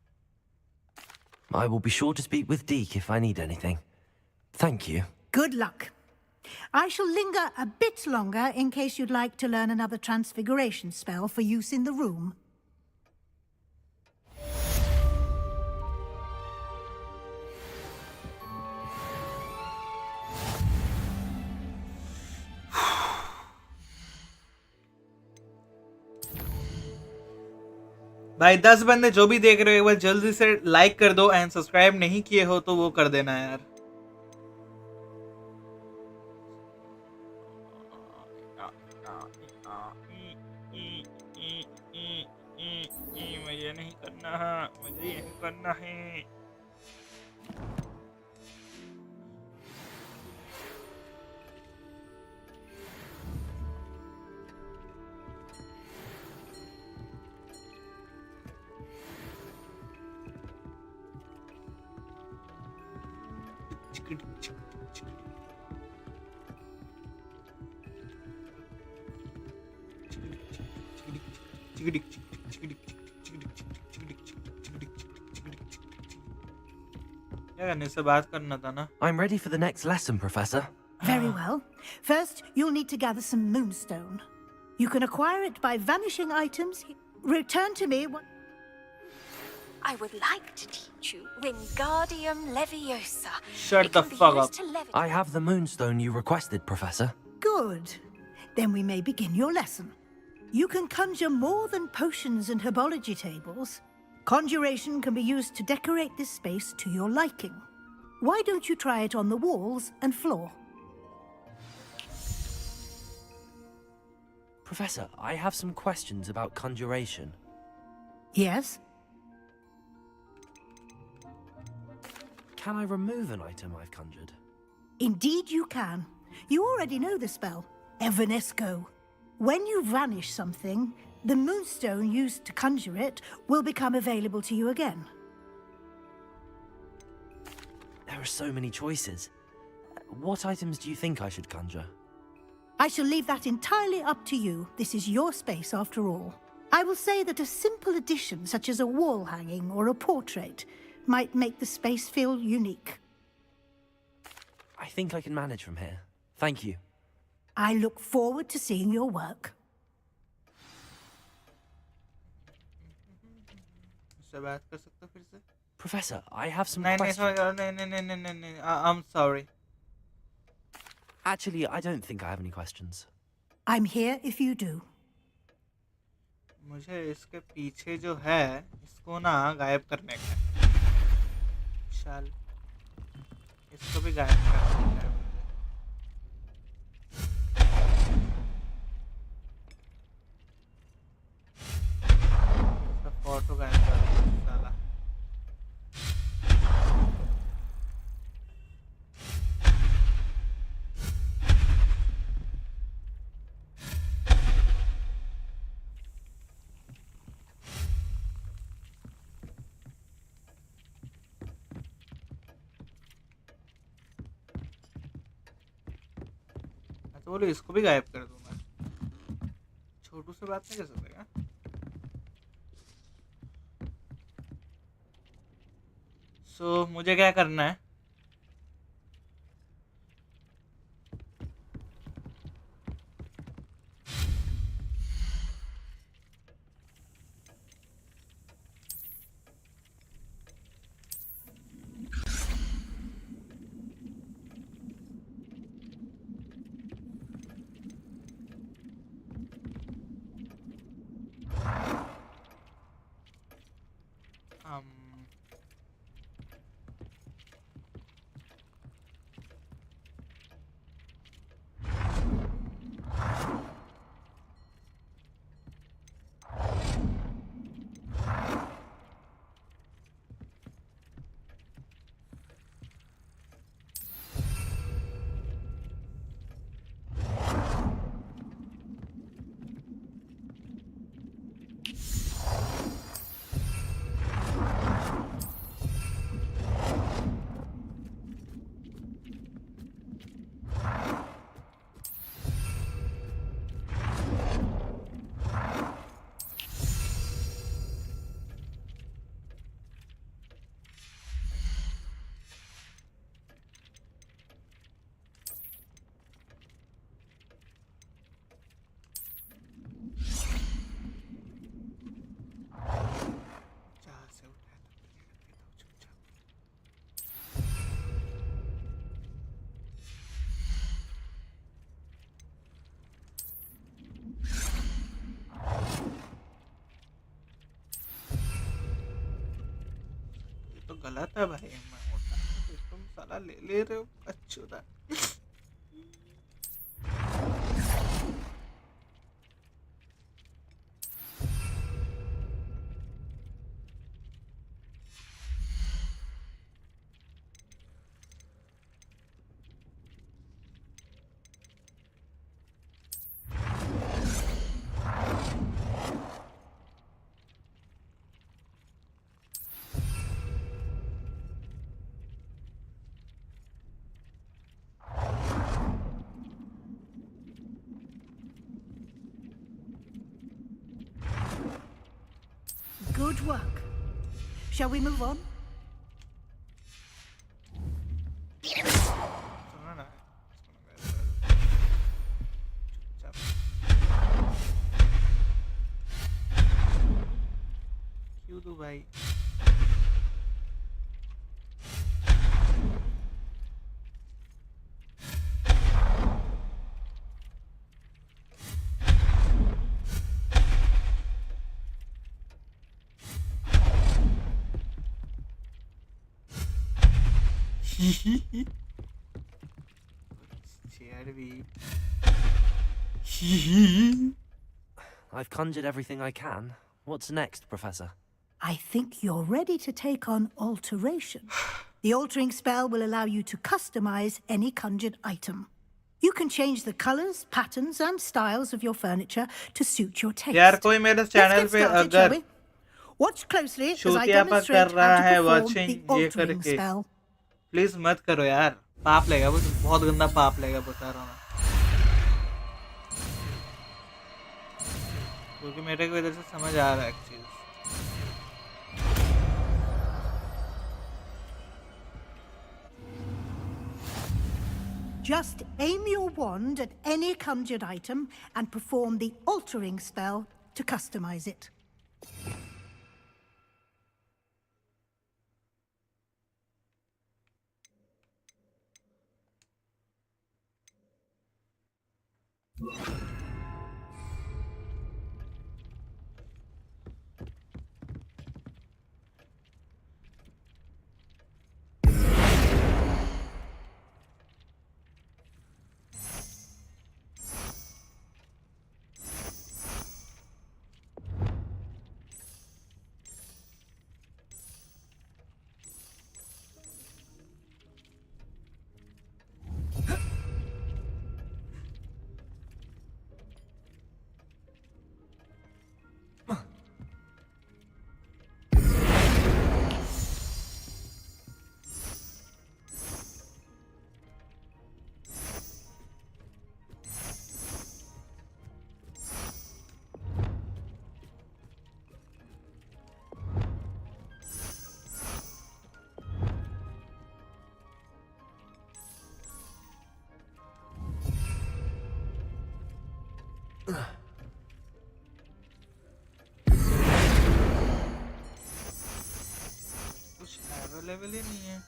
I will be sure to speak with Deek if I need anything. Thank you. Good luck. I shall linger a bit longer in case you'd like to learn another transfiguration spell for use in the room. भाई 10 बंदे जो भी देख रहे हो एक बार जल्दी से लाइक कर दो एंड सब्सक्राइब नहीं किए हो तो वो कर देना यार। मुझे नहीं करना है, मुझे यही करना है। क्या करने से बात करना था ना? I'm ready for the next lesson, Professor. Very well. First, you'll need to gather some moonstone. You can acquire it by vanishing items. Return to me. I would like to teach you Wingardium Leviosa. Shut the fuck up. I have the moonstone you requested, Professor. Good. Then we may begin your lesson. You can conjure more than potions and herbology tables. Conjuration can be used to decorate this space to your liking. Why don't you try it on the walls and floor? Professor, I have some questions about conjuration. Yes? Can I remove an item I've conjured? Indeed you can. You already know the spell, Evanesco. When you vanish something, the moonstone used to conjure it will become available to you again. There are so many choices. What items do you think I should conjure? I shall leave that entirely up to you. This is your space after all. I will say that a simple addition such as a wall hanging or a portrait might make the space feel unique. I think I can manage from here. Thank you. I look forward to seeing your work. Professor, I have some questions. questions. I'm sorry. Actually, I don't think I have any questions. I'm here if you do. मुझे इसके पीछे जो है इसको ना गायब करने का है। शाल इसको भी गायब करना है। इसका फोटो गायब कर दो साला। तो बोले इसको भी गायब कर दूंगा। छोटू से बात नहीं कर सकते क्या? सो मुझे क्या करना है? बोला था भाई मैं उठा, तुम साला ले रहे हो अच्छुदा। Good work. Shall we move on? सुनो ना, चुपचाप। क्यों दूं भाई? चेयर भी। I've conjured everything I can. What's next, Professor? I think you're ready to take on alteration. The altering spell will allow you to customize any conjured item. You can change the colors, patterns, and styles of your furniture to suit your taste. यार कोई मेरे Let's channel get पे started, shall अगर we? Watch closely as I शूतियापा demonstrate कर रहा how है to perform watching the ये altering करके, spell. प्लीज मत करो यार, पाप लगेगा वो, बहुत गंदा पाप लगेगा बता रहा हूँ मैं, क्योंकि मेरे को इधर से समझ आ रहा है एक चीज। Just aim your wand at any conjured item and perform the altering spell to customize it. कुछ अवेलेबल ही नहीं है।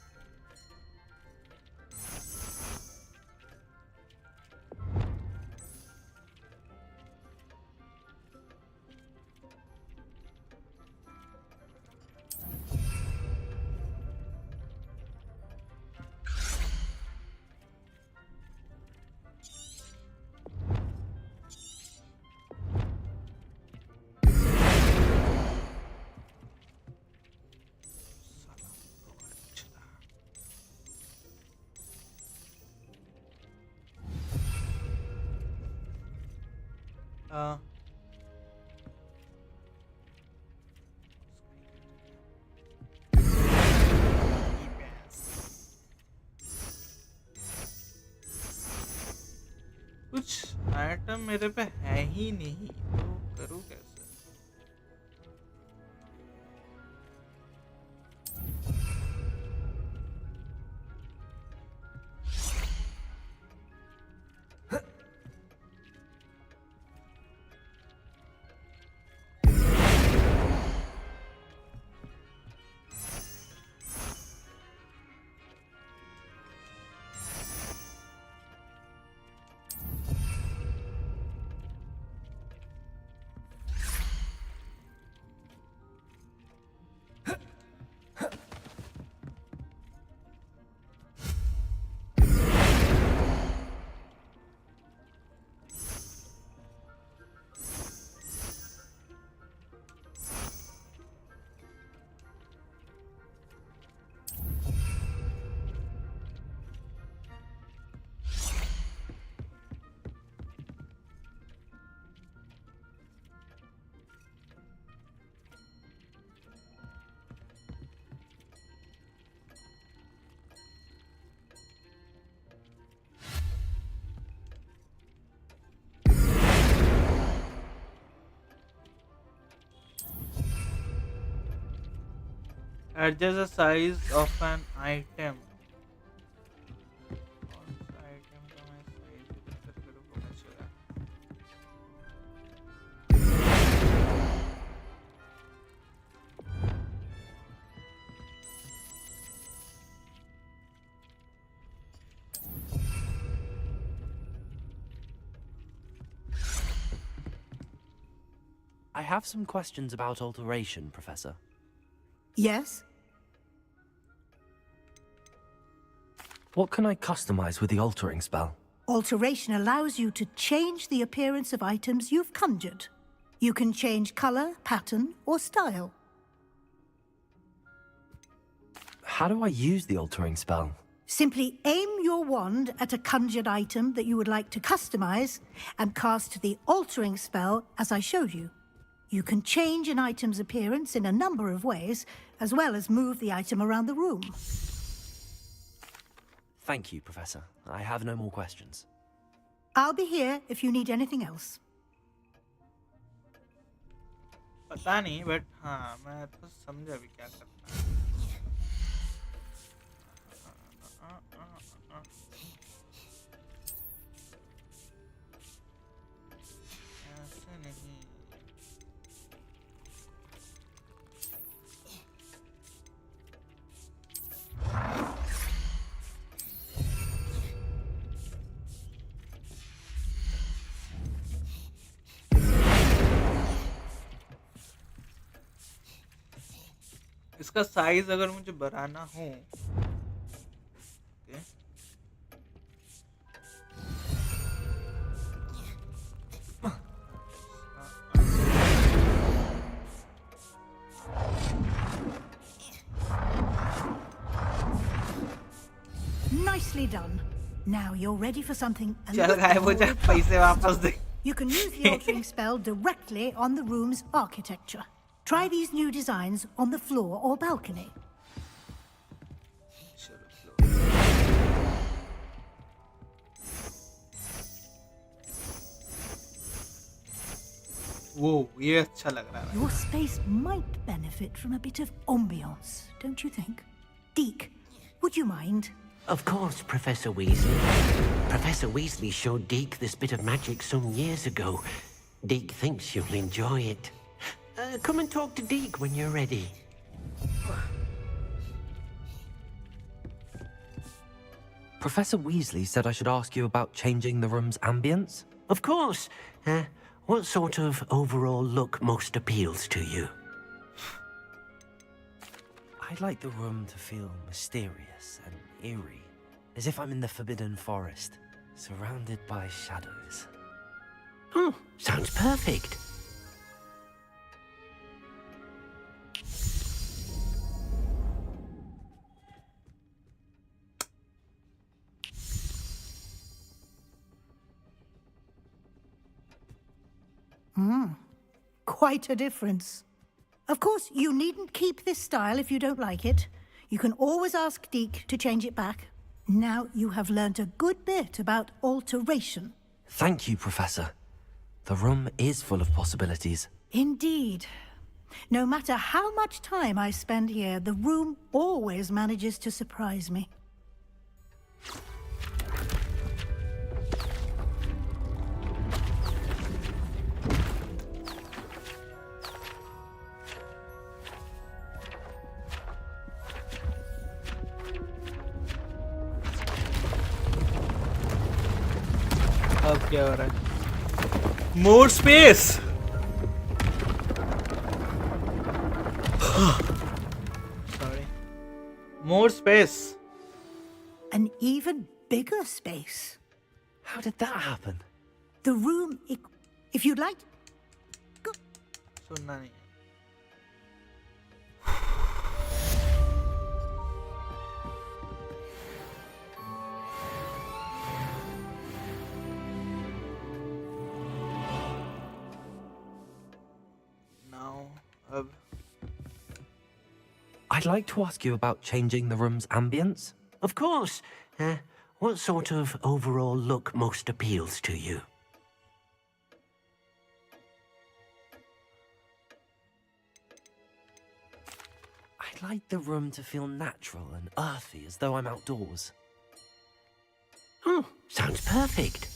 हाँ कुछ आइटम मेरे पे है ही नहीं, तो करूँ कैसे? Adjust the size of an item. कौन सा item का मैं size adjust करके रुको मैं चला. I have some questions about alteration, Professor. Yes? What can I customize with the altering spell? Alteration allows you to change the appearance of items you've conjured. You can change color, pattern, or style. How do I use the altering spell? Simply aim your wand at a conjured item that you would like to customize and cast the altering spell as I showed you. You can change an item's appearance in a number of ways, as well as move the item around the room. Thank you, Professor. I have no more questions. I'll be here if you need anything else. पता नहीं but हाँ मैं तो समझा भी क्या करना है. ऐसे नहीं. इसका साइज अगर मुझे बढ़ाना हो okay. Nicely done. Now you're ready for something a चल little गायब हो जा, more पैसे वापस दे. You can use the altering spell directly on the room's architecture. Try these new designs on the floor or balcony. वो ये अच्छा लग रहा है. Your space might benefit from a bit of ambiance, don't you think? Deke, would you mind? Of course, Professor Weasley. Professor Weasley showed Deke this bit of magic some years ago. Deke thinks you'll enjoy it. Come and talk to Deke when you're ready. Professor Weasley said I should ask you about changing the room's ambience? Of course. What sort of overall look most appeals to you? I'd like the room to feel mysterious and eerie, as if I'm in the Forbidden Forest, surrounded by shadows. Oh, sounds perfect. Quite a difference. Of course, you needn't keep this style if you don't like it. You can always ask Deke to change it back. Now you have learnt a good bit about alteration. Thank you, Professor. The room is full of possibilities. Indeed. No matter how much time I spend here, the room always manages to surprise me. अब क्या हो रहा है? More space. Sorry. More space. An even bigger space. How did that happen? The room, if you'd like... सुनना नहीं है. I'd like to ask you about changing the room's ambience. Of course. What sort of overall look most appeals to you? I'd I'd like the room to feel natural and earthy, as though I'm outdoors. Oh, sounds perfect.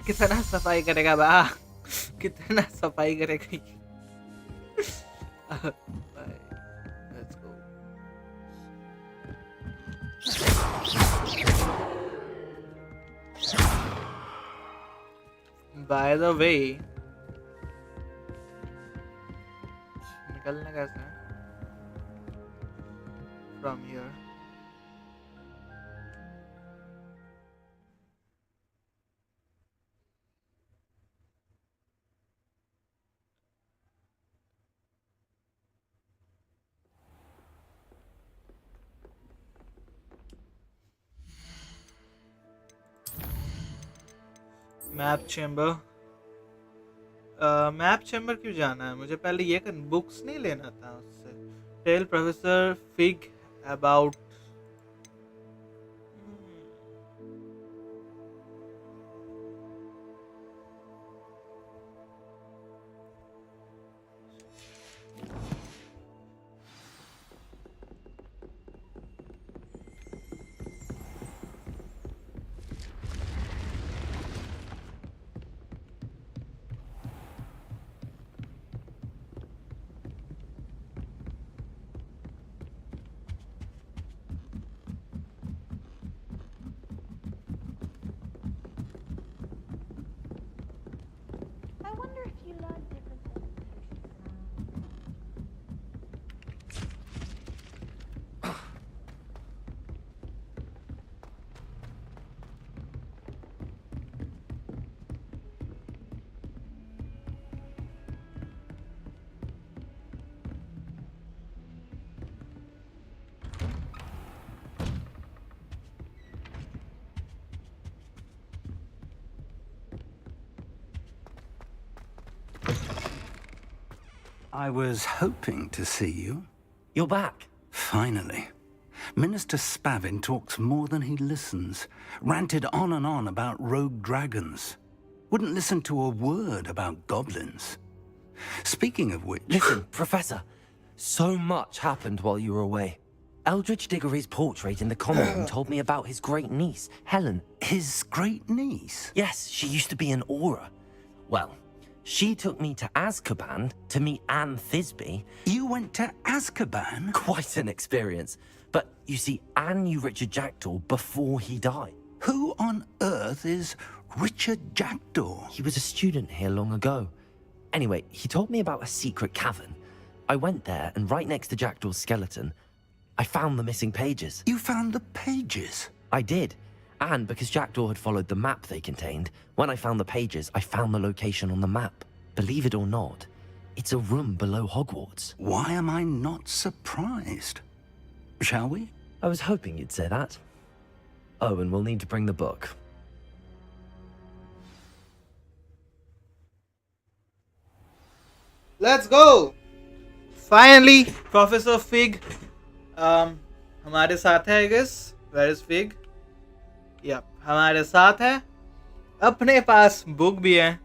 कितना सफाई करेगा बा कितना सफाई करेगा ये let's go by the way निकलना कैसे है from here map chamber map chamber क्यों जाना है मुझे पहले ये बुक्स नहीं लेना था उससे tell professor Figg about I was hoping to see you. You're back. Finally. Minister Spavin talks more than he listens. Ranted on and on about rogue dragons. Wouldn't listen to a word about goblins. Speaking of which... Listen, Professor. So much happened while you were away. Eldridge Diggory's portrait in the common room told me about his great niece, Helen. His great niece? Yes, she used to be an Auror. Well, she took me to Azkaban to meet Anne Thisbe. You went to Azkaban? Quite an experience. But you see, Anne knew Richard Jackdaw before he died. Who on earth is Richard Jackdaw? He was a student here long ago. Anyway, he told me about a secret cavern. I went there, and right next to Jackdaw's skeleton, I found the missing pages. You found the pages? I did. And because Jackdaw had followed the map they contained, when I found the pages, I found the location on the map. Believe it or not, it's a room below Hogwarts. Why am I not surprised? Shall we? I was hoping you'd say that. Oh, and we'll need to bring the book. Let's go! Finally, Professor Fig हमारे साथ है, I guess. Where is Fig? Yep, हमारे साथ है. अपने पास book भी है.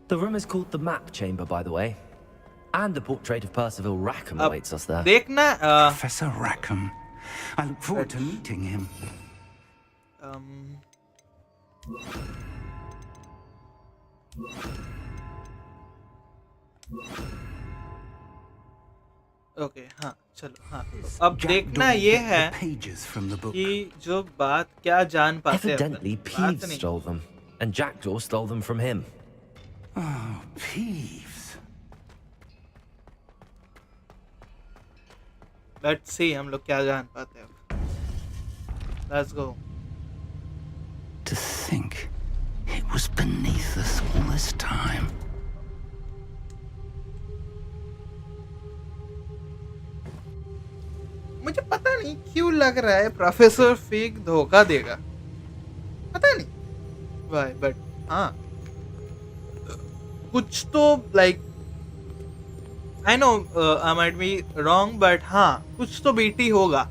The room is called the Map Chamber, by the way. And the portrait of Percival Rackham awaits us there. देखना Professor Rackham. I look forward to meeting him. Okay हाँ चलो हाँ अब देखना ये है कि जो बात क्या जान पाते हैं Evidently, Peeves stole them, and Jackdaw stole them from him. Oh, Peeves. Let's see हम लोग क्या जान पाते हैं. Let's go. To think it was beneath us all this time. मुझे पता नहीं क्यों लग रहा है प्रोफेसर फिग धोखा देगा. पता नहीं why, but हाँ कुछ तो like I know I might be wrong, but हाँ कुछ तो BT होगा.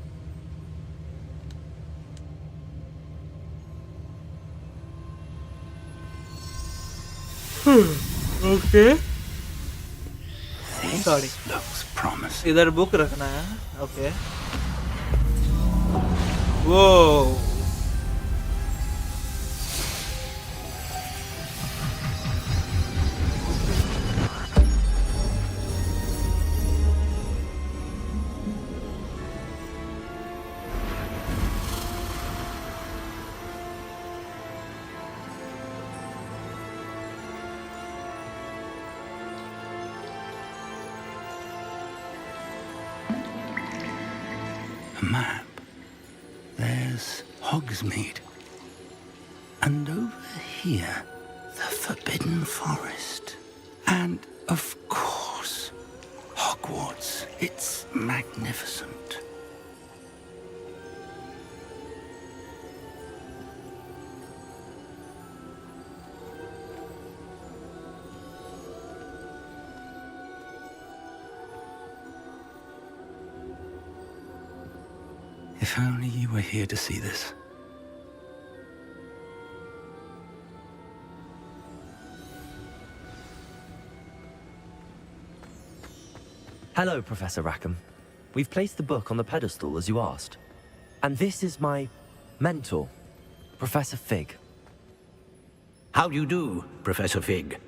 Okay. This Sorry. looks promising. इधर बुक रखना है. Okay. Whoa. A map. There's Hogsmeade. And over here, the Forbidden Forest. And, of course, Hogwarts. It's magnificent. If only you were here to see this. Hello, Professor Rackham. We've placed the book on the pedestal as you asked. And this is my mentor, Professor Fig. How do you do, Professor Fig?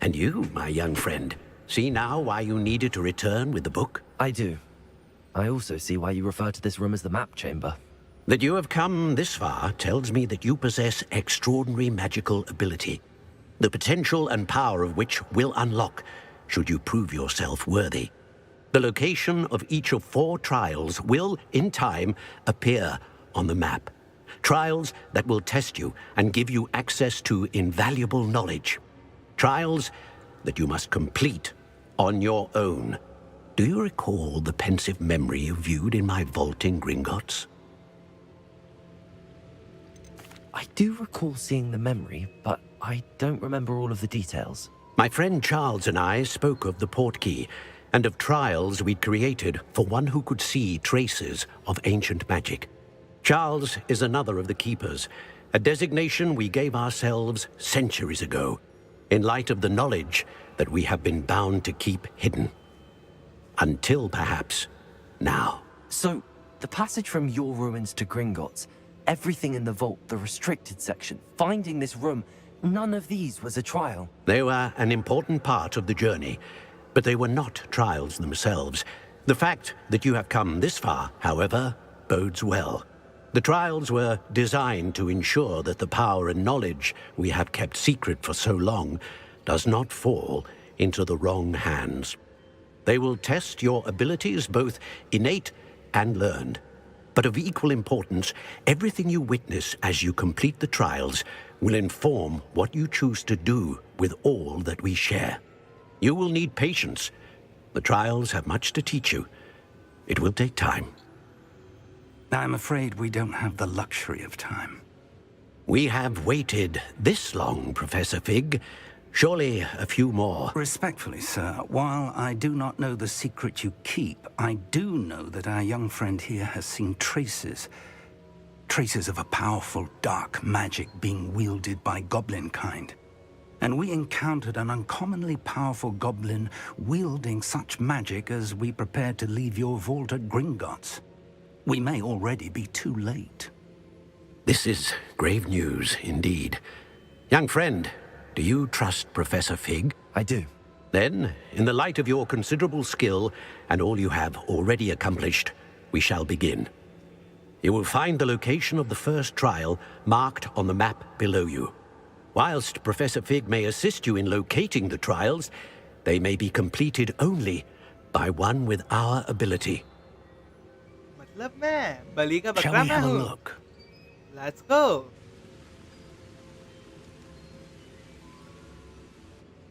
And you, my young friend, see now why you needed to return with the book? I do. I also see why you refer to this room as the map chamber. That you have come this far tells me that you possess extraordinary magical ability, the potential and power of which will unlock should you prove yourself worthy. The location of each of 4 trials will, in time, appear on the map. Trials that will test you and give you access to invaluable knowledge. Trials that you must complete on your own. Do you recall the pensive memory you viewed in my vault in Gringotts? I do recall seeing the memory, but I don't remember all of the details. My friend Charles and I spoke of the portkey and of trials we'd created for one who could see traces of ancient magic. Charles is another of the keepers, a designation we gave ourselves centuries ago, in light of the knowledge that we have been bound to keep hidden. Until perhaps now. So, the passage from your ruins to Gringotts, everything in the vault, the restricted section, finding this room, none of these was a trial. They were an important part of the journey, but they were not trials themselves. The fact that you have come this far, however, bodes well. The trials were designed to ensure that the power and knowledge we have kept secret for so long does not fall into the wrong hands. They will test your abilities, both innate and learned. But of equal importance, everything you witness as you complete the trials will inform what you choose to do with all that we share. You will need patience. The trials have much to teach you. It will take time. I'm afraid we don't have the luxury of time. We have waited this long, Professor Fig. Surely a few more. Respectfully, sir, while I do not know the secret you keep, I do know that our young friend here has seen traces. Traces of a powerful dark magic being wielded by goblin kind. And we encountered an uncommonly powerful goblin wielding such magic as we prepared to leave your vault at Gringotts. We may already be too late. This is grave news indeed. Young friend, do you trust Professor Fig? I do. Then, in the light of your considerable skill and all you have already accomplished, we shall begin. You will find the location of the first trial marked on the map below you. Whilst Professor Fig may assist you in locating the trials, they may be completed only by one with our ability. मतलब मैं बलि का Shall बकरा we मैं have a हूँ. look? Let's go.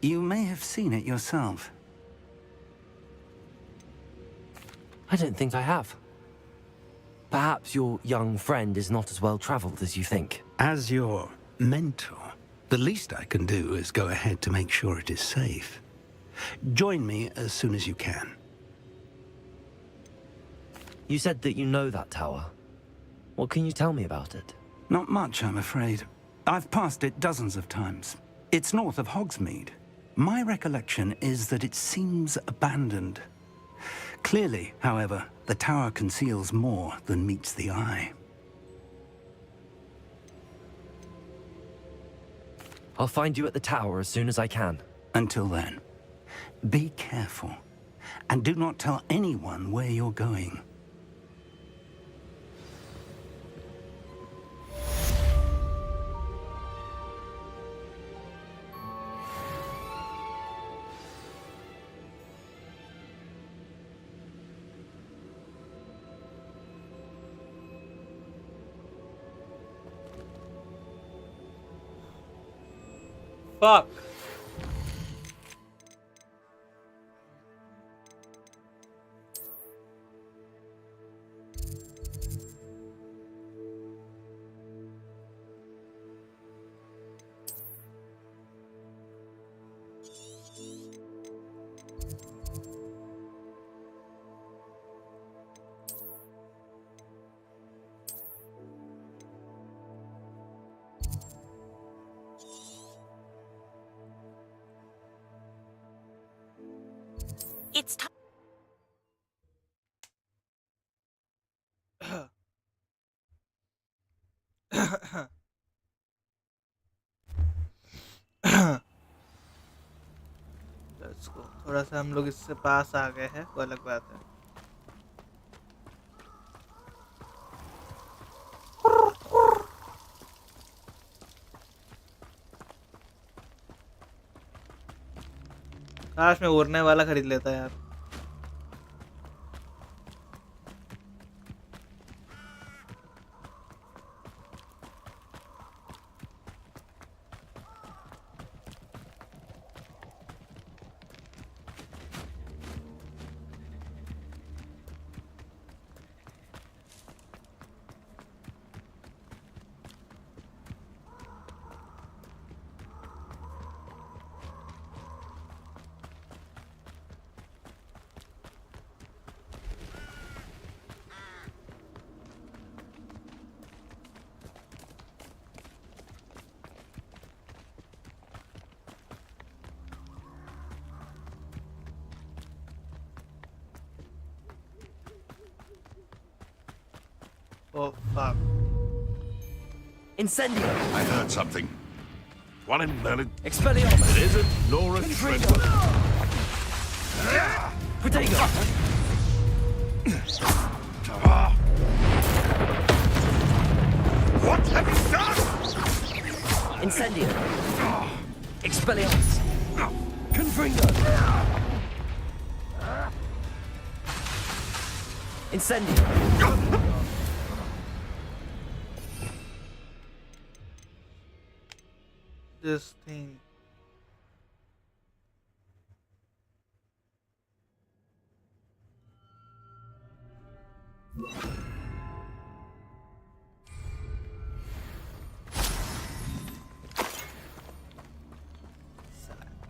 You may have seen it yourself. I don't think I have. Perhaps your young friend is not as well traveled as you think. As your mentor, the least I can do is go ahead to make sure it is safe. Join me as soon as you can. You said that you know that tower. What can you tell me about it? Not much, I'm afraid. I've passed it dozens of times. It's north of Hogsmeade. My recollection is that it seems abandoned. Clearly, however, the tower conceals more than meets the eye. I'll find you at the tower as soon as I can. Until then, be careful, and do not tell anyone where you're going. Fuck. It's time. Let's go. थोड़ा सा हम लोग इससे पास आ गए हैं, वो अलग बात है। काश मैं उड़ने वाला खरीद लेता यार। Oh, fuck. Incendio! I heard something. One in Merlin. Expelliarmus! It isn't Laura Trevor. Protego! What have you done? Incendio! Expelliarmus! Confringo! Incendio! This thing.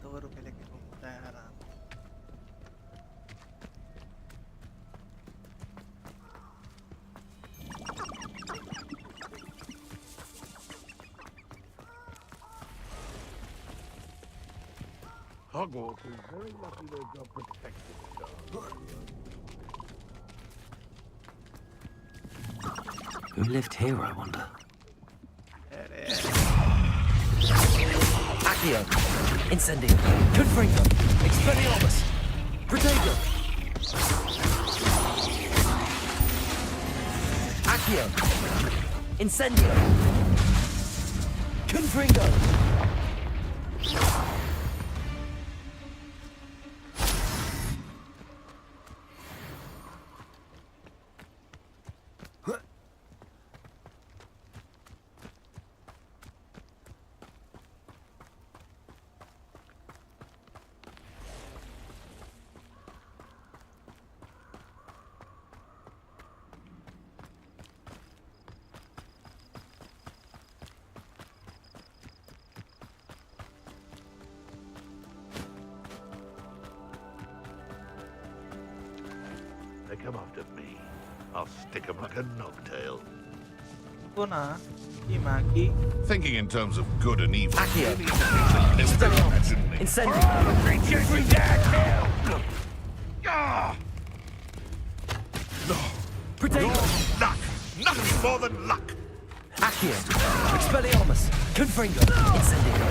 ₹2 लेके घूमता है हराम। Hogwarts is very lucky they've got protected stars. Who lived here, I wonder? Accio! Incendio! Confringo! Expelliarmus! Protego! Accio! Incendio! Confringo! come after me, I'll stick 'em like a knobtail. Kuna, Kimaki. Thinking in terms of good and evil. Accio. Expelliarmus. Incendio. Creatures we dare kill! Protego. Luck! Nothing more than luck! Accio. Expelliarmus. Confringo. Incendio.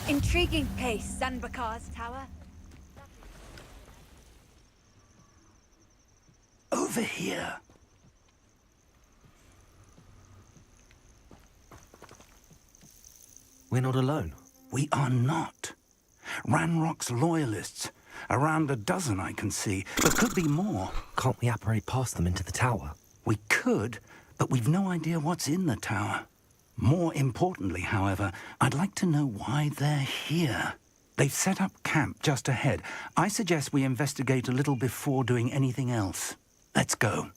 Intriguing place, Zanbakar's tower. Over here. We're not alone. We are not. Ranrock's loyalists. Around a dozen I can see, but could be more. Can't we apparate past them into the tower? We could, but we've no idea what's in the tower. More importantly, however, I'd like to know why they're here. They've set up camp just ahead. I suggest we investigate a little before doing anything else. Let's go.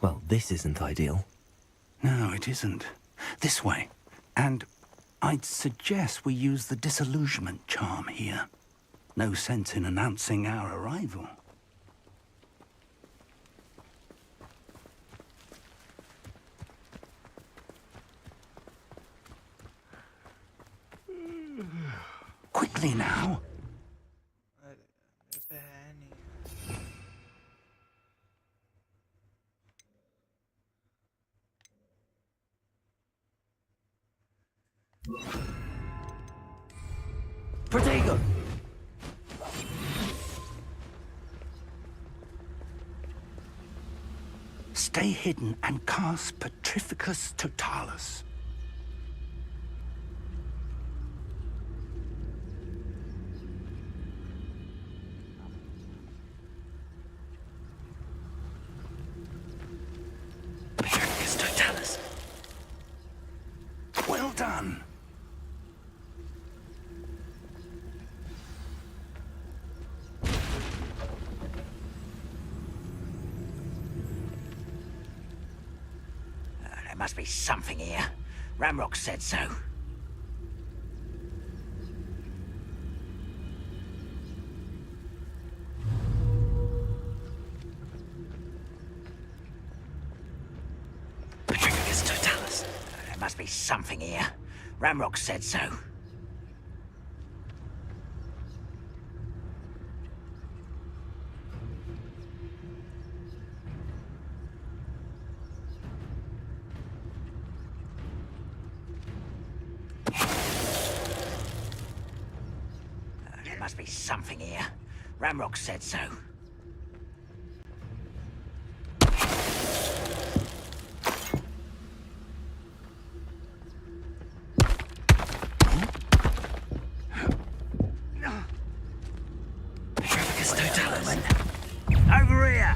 Well, this isn't ideal. No, it isn't. This way. And I'd suggest we use the disillusionment charm here. No sense in announcing our arrival. Quickly now. Protego! Stay hidden and cast Petrificus Totalis. Petrificus Totalis. Well done. There must be something here. Ramrock said so. Petrificus Totalis. There must be something here. Ramrock said so. There must be something here. Ramrock said so. Petrificus Totalis. Over here!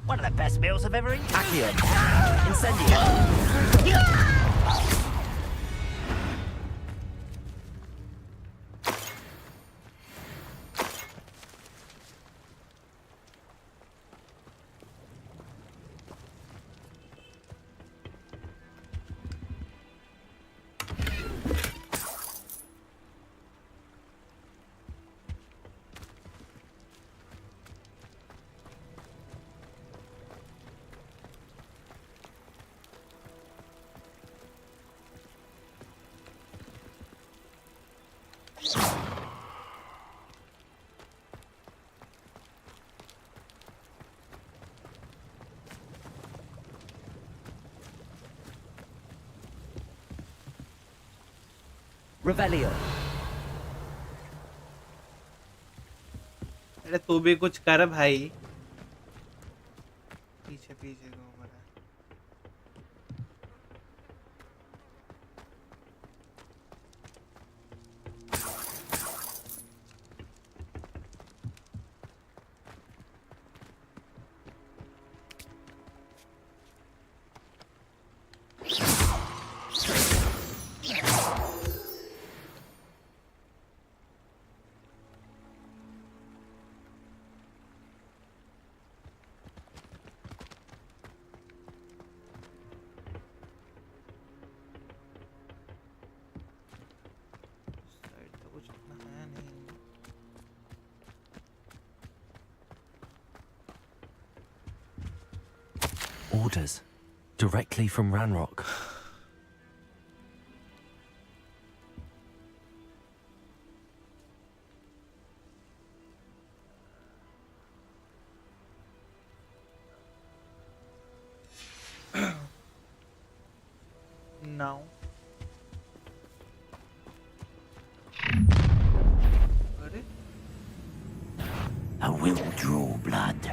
One of the best meals I've ever eaten. Accio. Incendio. Revelio. अरे तू भी कुछ कर भाई। पीछे पीछे घूम रहा है। Orders. Directly from Ranrock. Now. I will draw blood.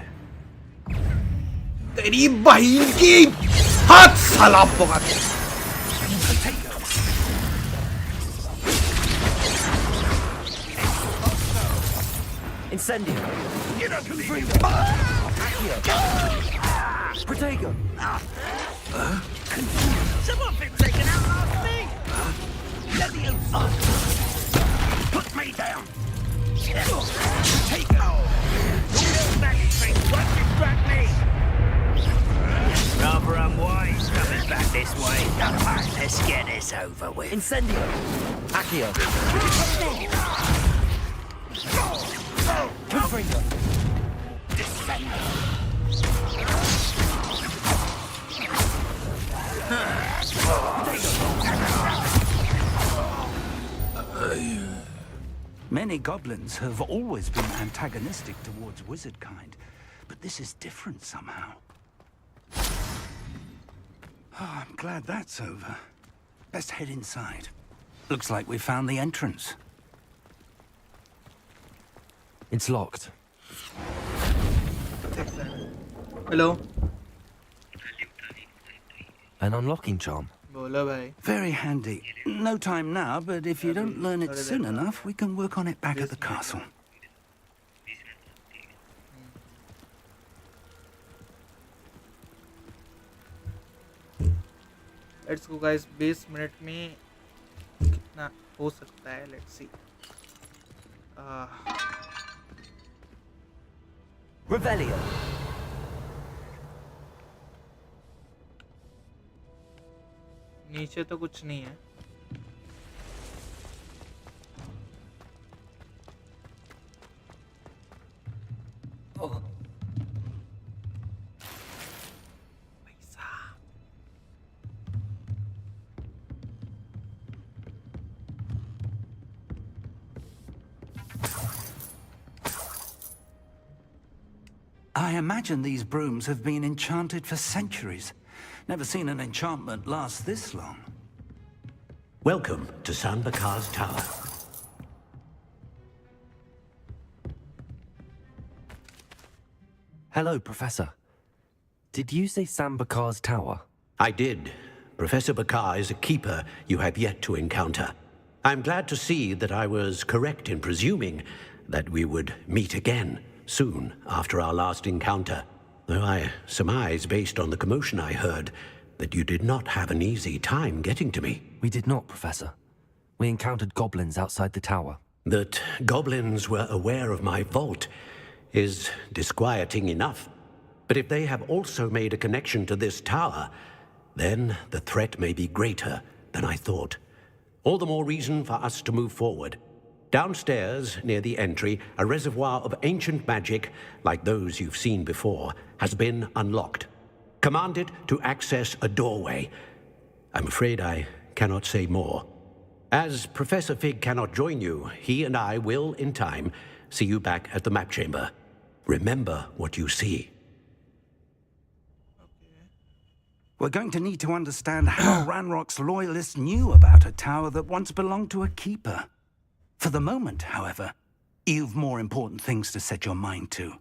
तेरी बहन की हाथ साला पकड़। Incendio. Protego. Someone been taken out after me! Leviosa! Put me down! Take it! Your magic won't distract me! Rather unwise coming back this way. Let's get this over with. Incendio. Accio. Confringo. Many goblins have always been antagonistic towards wizard kind, but this is different somehow. Oh, I'm glad that's over. Best head inside. Looks like we found the entrance. It's locked. Hello. An unlocking charm. बोलो भाई। Very handy. No time now, but if you don't learn it soon enough, we can work on it back at the castle. Let's go guys, 20 minute में कितना हो सकता है, let's see. Revelio. नीचे तो कुछ नहीं है. I imagine these brooms have been enchanted for centuries. Never seen an enchantment last this long. Welcome to Sanbakar's Tower. Hello, Professor. Did you say Sambakar's Tower? I did. Professor Bakar is a keeper you have yet to encounter. I'm glad to see that I was correct in presuming that we would meet again soon after our last encounter, though I surmise, based on the commotion I heard, that you did not have an easy time getting to me. We did not, Professor. We encountered goblins outside the tower. That goblins were aware of my vault is disquieting enough. But if they have also made a connection to this tower, then the threat may be greater than I thought. All the more reason for us to move forward. Downstairs, near the entry, a reservoir of ancient magic, like those you've seen before, has been unlocked. Command it to access a doorway. I'm afraid I cannot say more. As Professor Fig cannot join you, he and I will, in time, see you back at the map chamber. Remember what you see. We're going to need to understand how Ranrock's loyalists knew about a tower that once belonged to a keeper. For the moment, however, you've more important things to set your mind to.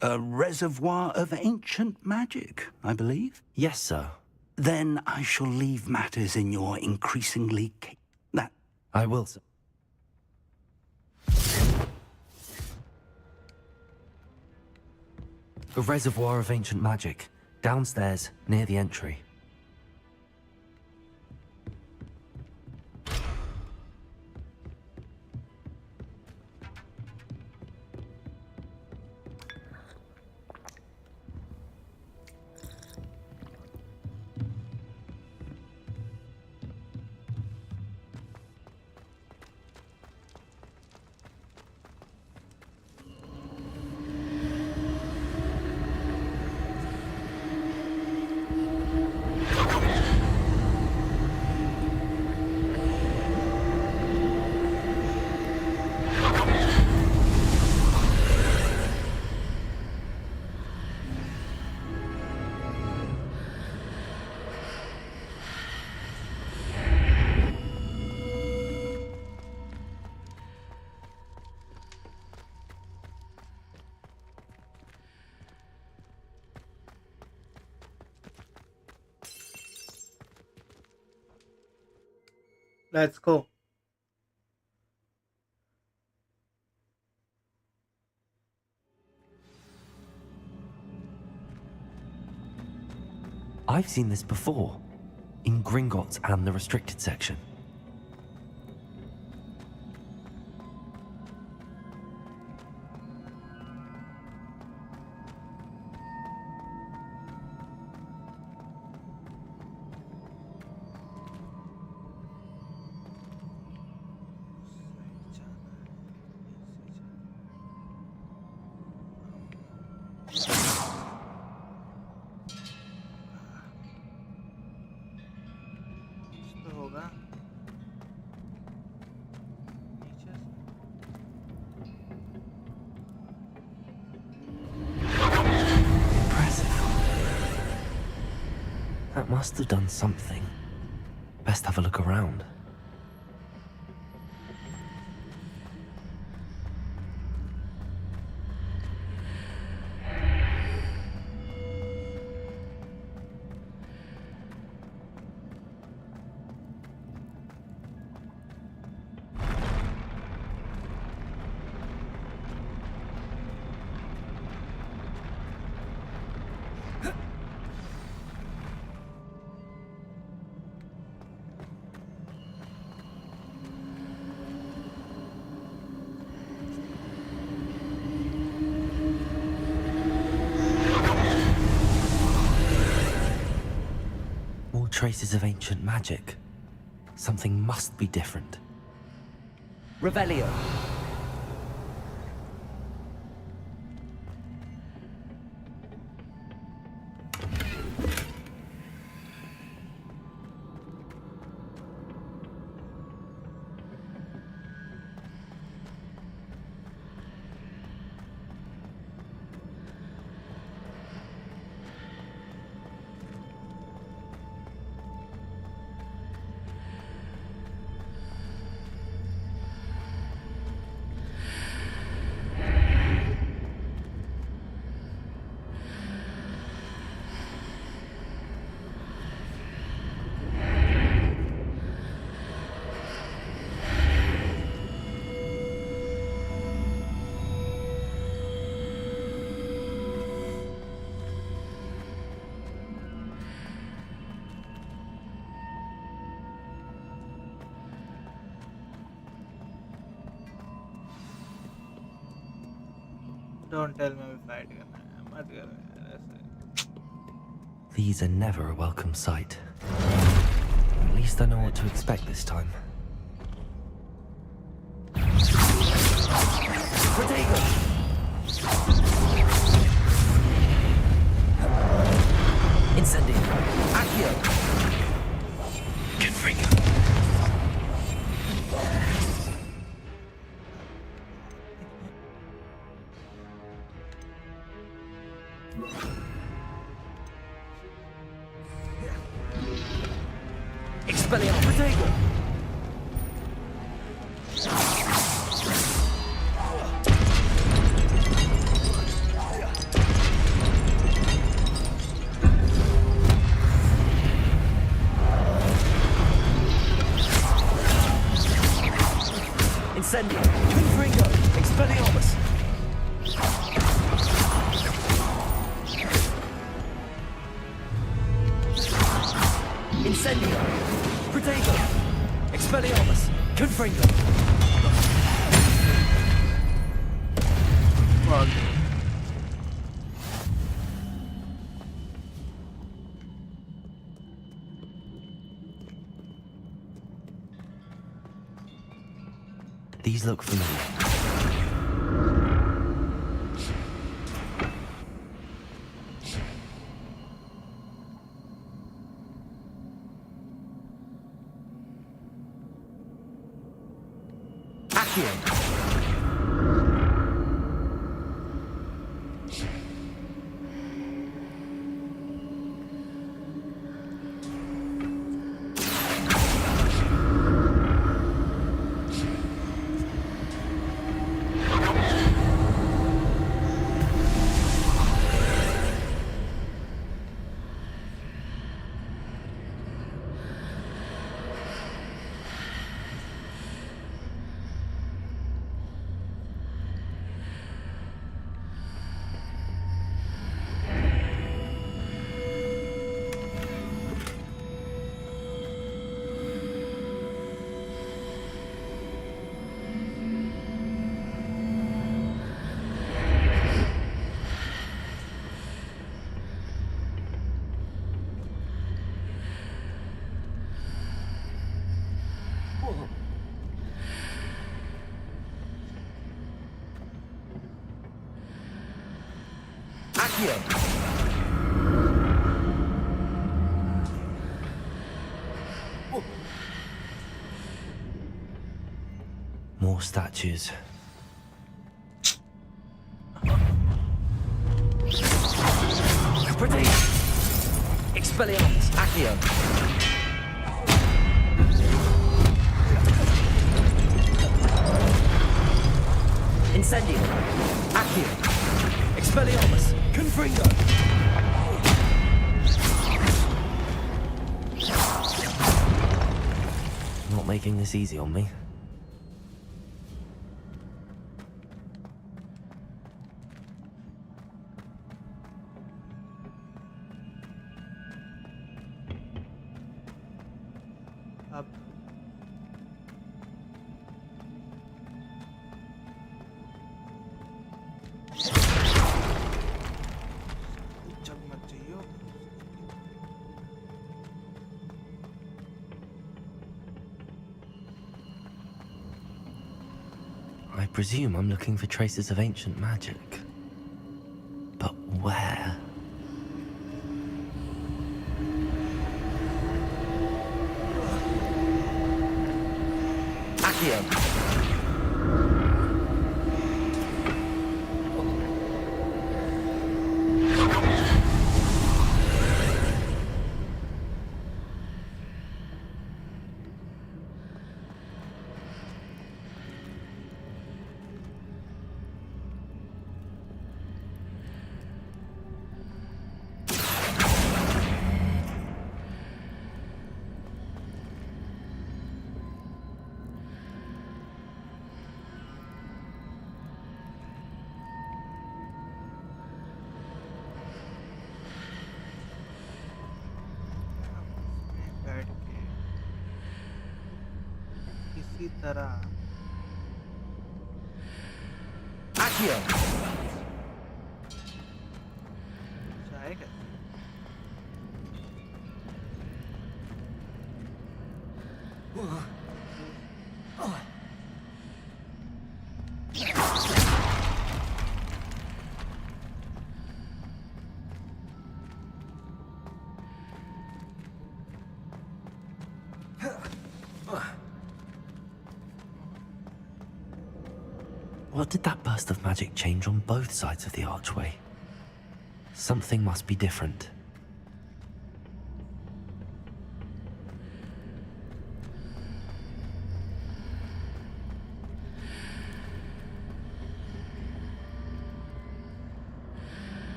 A reservoir of ancient magic, I believe? Yes, sir. Then I shall leave matters in your increasingly that... I will, sir. A reservoir of ancient magic. Downstairs, near the entry. Let's go. I've seen this before. In Gringotts and the restricted section. That must have done something. Best have a look around. Traces of ancient magic. Something must be different. Revelio. Don't tell me अभी fight करना है, मत करो यार ऐसे. These are never a welcome sight. At least I know what to expect this time. Protego. Incendio. Accio. Confringo. Expelliarmus. Protego. Incendio. Confringo. Expelliarmus. Incendio. Protego. Expelliarmus. Confringo. These look familiar. Accio. Accio. More statues. Protego. Expelliarmus. Accio. Incendio. Accio. Expelliarmus. Confringo. Not making this easy on me. अब चकमक चाहिए। I presume I'm looking for traces of ancient magic. But where? Accio. बैठ के किसी तरह Accio. जाएगा। What did that burst of magic change on both sides of the archway? Something must be different.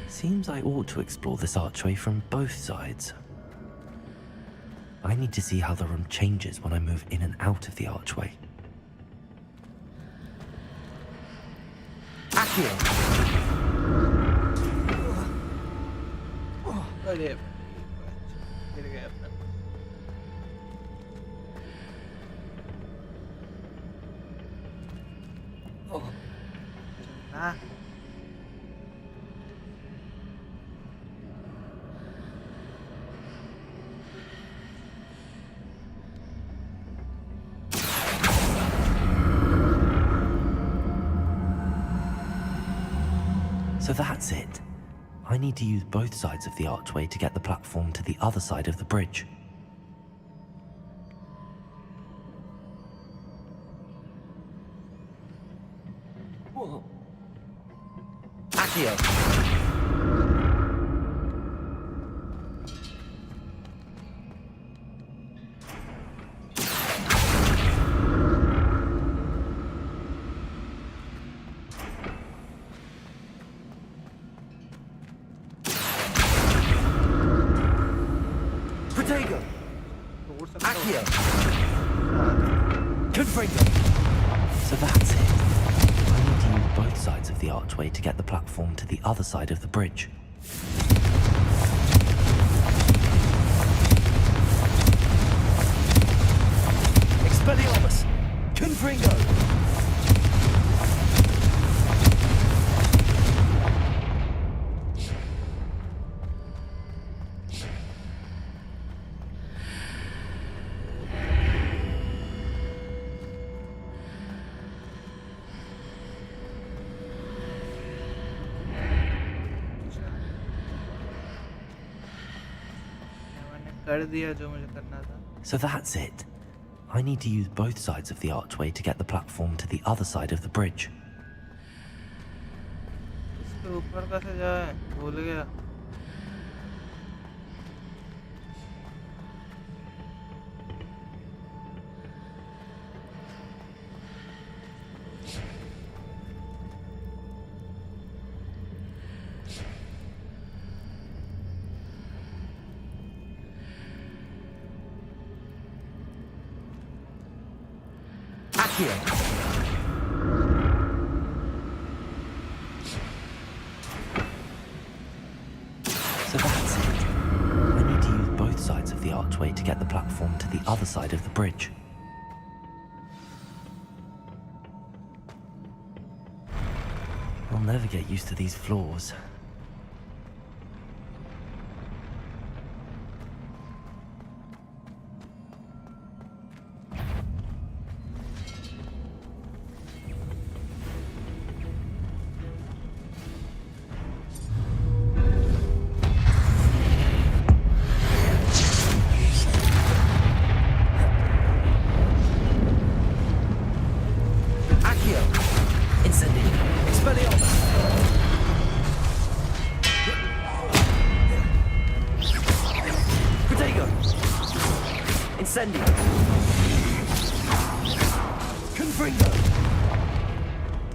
Seems I ought to explore this archway from both sides. I need to see how the room changes when I move in and out of the archway. Accio! अरे गिर गया अपना चलना So that's it. I need to use both sides of the archway to get the platform to the other side of the bridge. Accio! Protego! Accio! Confringo! So that's it. I need to use both sides of the archway to get the platform to the other side of the bridge. Expelliarmus! Confringo! मैंने कर दिया जो मुझे करना था So that's it. I need to use both sides of the archway to get the platform to the other side of the bridge. इसके ऊपर कैसे जाए भूल गया Accio! So that's it. I need to use both sides of the archway to get the platform to the other side of the bridge. I'll never get used to these floors. Accio! Incendio! Expelliarmus! Protego! Incendio! Confringo!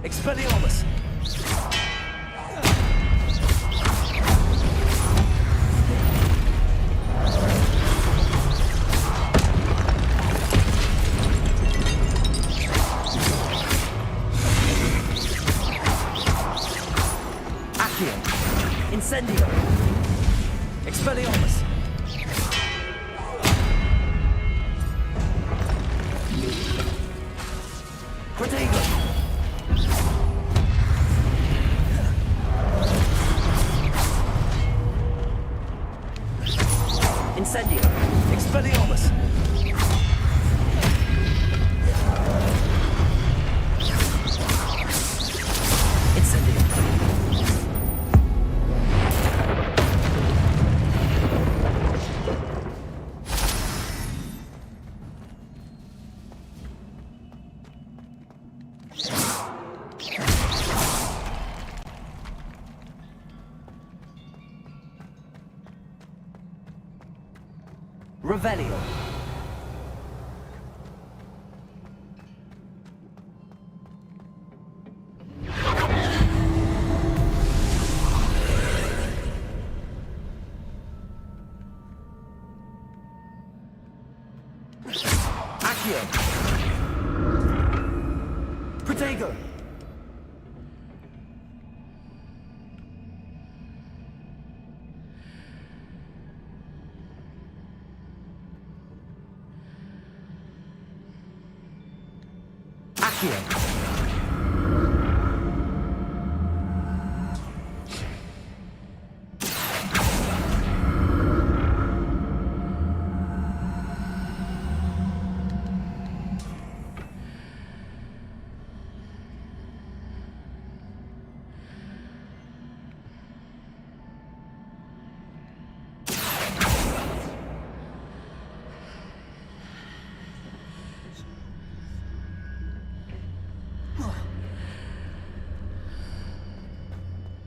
Expelliarmus! Accio! Incendio! Expelliarmus! Protego! Incendio! Expelliarmus! Incendio! Revelio. Accio. Protego. Accio.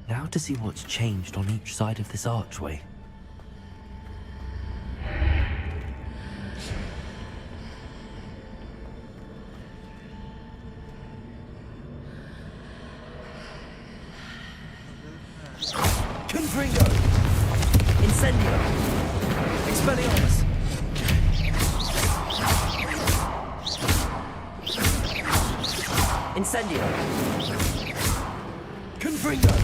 Now to see what's changed on each side of this archway. Confringo. Incendio. Expelliarmus. Incendio. Confringo.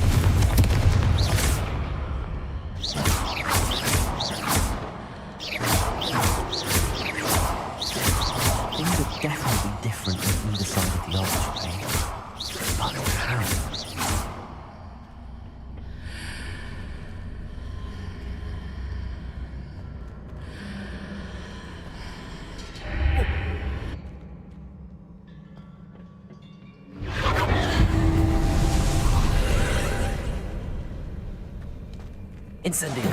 Things are definitely different on either side of the archway. But how? Incendio.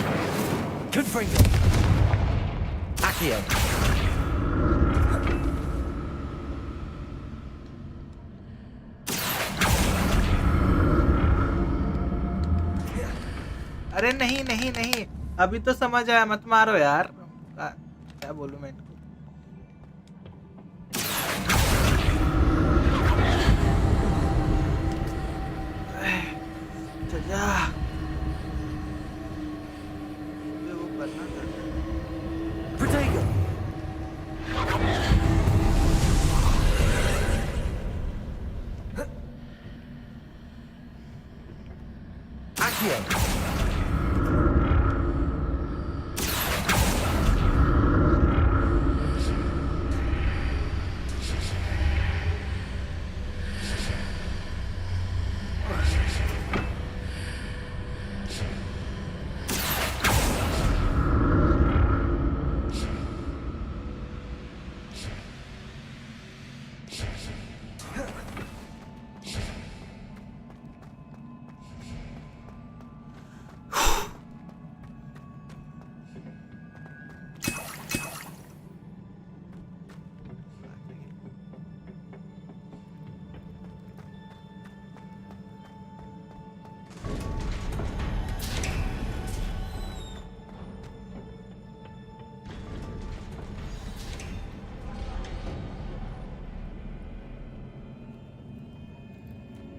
Confringo. Accio. अरे नहीं नहीं नहीं, अभी तो समझ आया, मत मारो यार। क्या बोलूं मैं इनको। चल जा। वो करना था। Protego. Accio.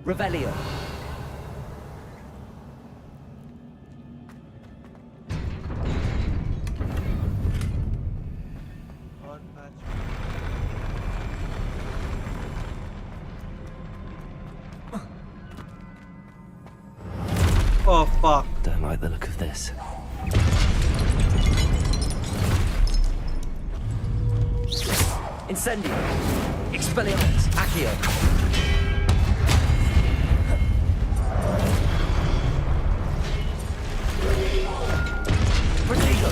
Revelio. Oh fuck. Don't like the look of this. Incendio. Expelliarmus. Accio. Protego.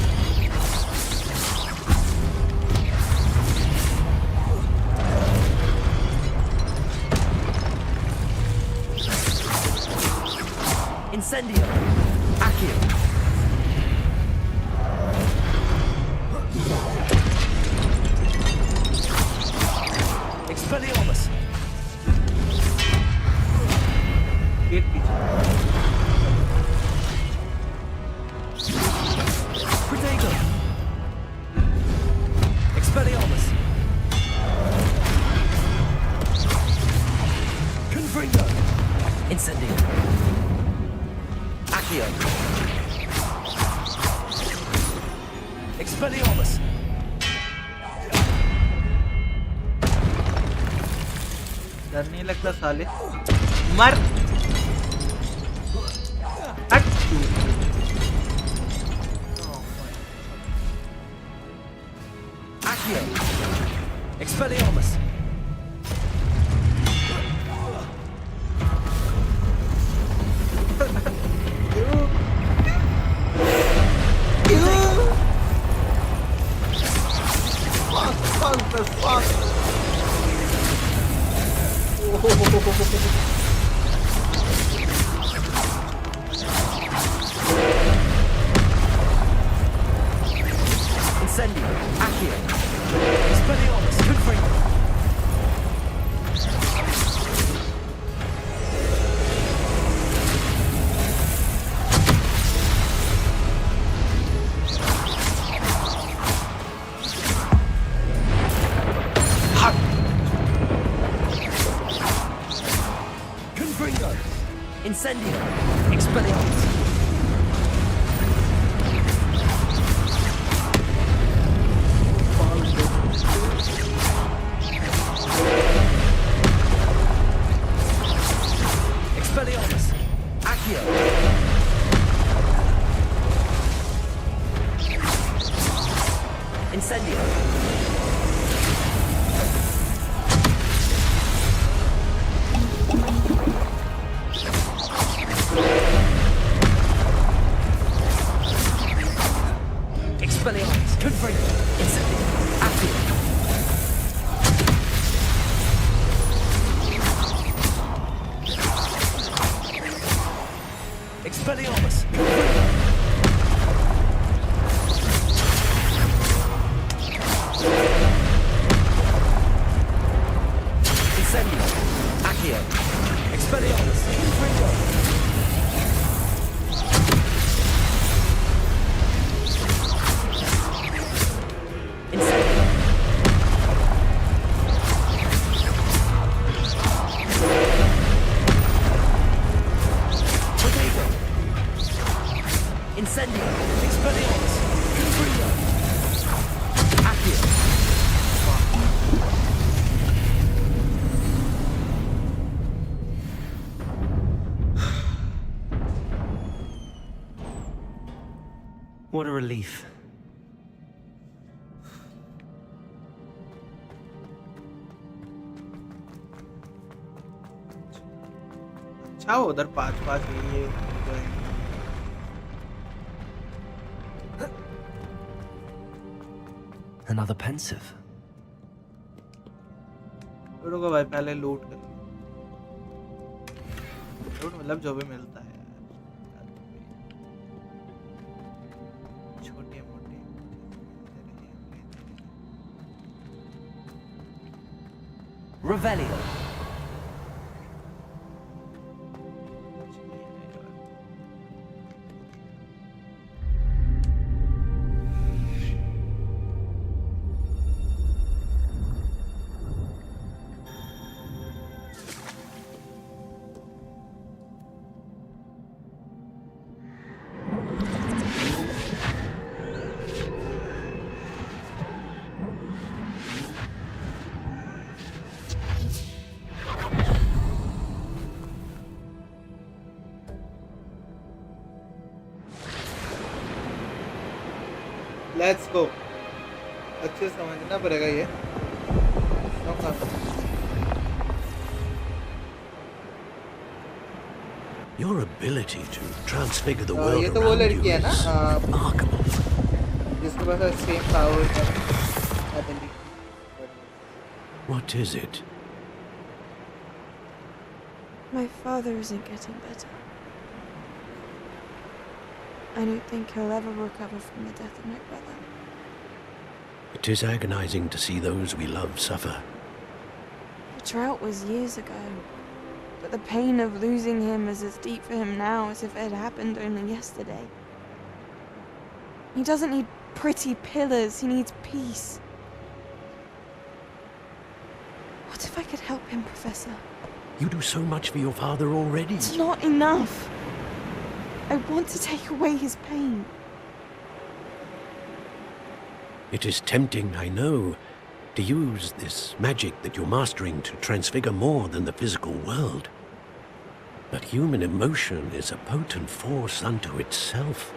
Incendio. Accio. Expelliarmus. Get पीछे। Protego. Expelliarmus! Confringo! Incendio! Accio! Expelliarmus! डर नहीं लगता साले मर हट Accio! Expelliarmus! Incendio! Accio! Expelliarmus! Confringo! Confringo! Incendio! Expelliarmus! Expelliarmus! Accio! Incendio! Expelliarmus! Confringo! Incendio! Accio! Expelliarmus! Incendio! Accio! Expelliarmus! Confringo! Incendio! Potato! Incendio! Expelliarmus! Confringo! Accio! What a relief. अच्छा उधर पांच पांच ये Another pensive. रुको भाई पहले लूट कर लूट मतलब जो भी मिलता है छोटे मोटे Revelio! लेट्स गो अच्छे समझना पड़ेगा ये Your ability to transfigure the ये world तो वो around you लड़की है ना is remarkable. जिसके पास सेम पावर है What is it? My father isn't getting better. I don't think he'll ever recover from the death of my brother. It is agonizing to see those we love suffer. The drought was years ago, but the pain of losing him is as deep for him now as if it had happened only yesterday. He doesn't need pretty pillars, he needs peace. What if I could help him, Professor? You do so much for your father already. It's not enough. I want to take away his pain. It is tempting, I know, to use this magic that you're mastering to transfigure more than the physical world. But human emotion is a potent force unto itself.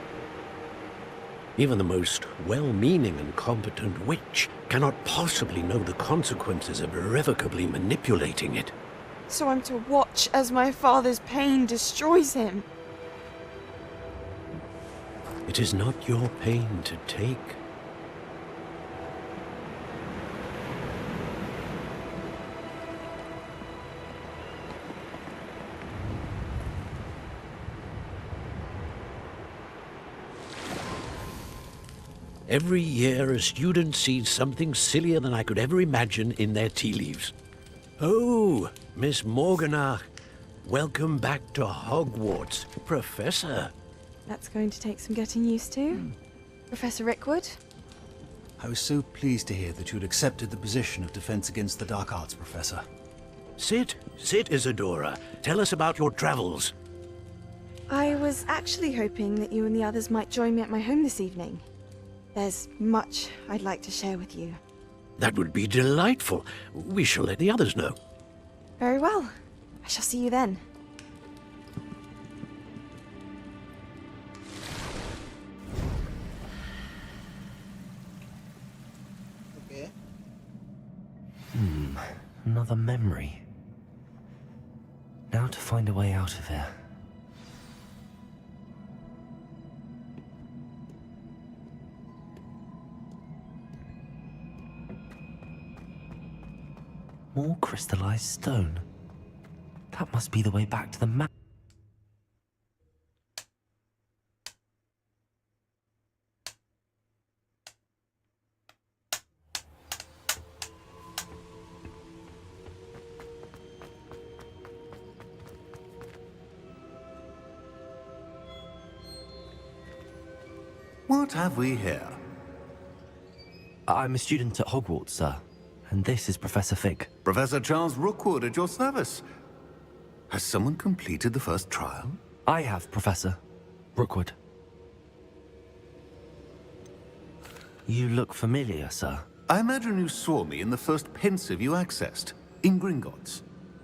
Even the most well-meaning and competent witch cannot possibly know the consequences of irrevocably manipulating it. So I'm to watch as my father's pain destroys him. It is not your pain to take. Every year, a student sees something sillier than I could ever imagine in their tea leaves. Oh, Miss Morganach, welcome back to Hogwarts, Professor. That's going to take some getting used to. Professor Rickwood? I was so pleased to hear that you'd accepted the position of Defense Against the Dark Arts, Professor. Sit, Isadora. Tell us about your travels. I was actually hoping that you and the others might join me at my home this evening. There's much I'd like to share with you. That would be delightful. We shall let the others know. Very well. I shall see you then. Okay. Another memory. Now to find a way out of here. More crystallized stone. That must be the way back to the map. What have we here? I'm a student at Hogwarts, sir. And this is Professor Fig. Professor Charles Rookwood at your service. Has someone completed the first trial? I have, Professor Rookwood. You look familiar, sir. I imagine you saw me in the first pensive you accessed, in Gringotts.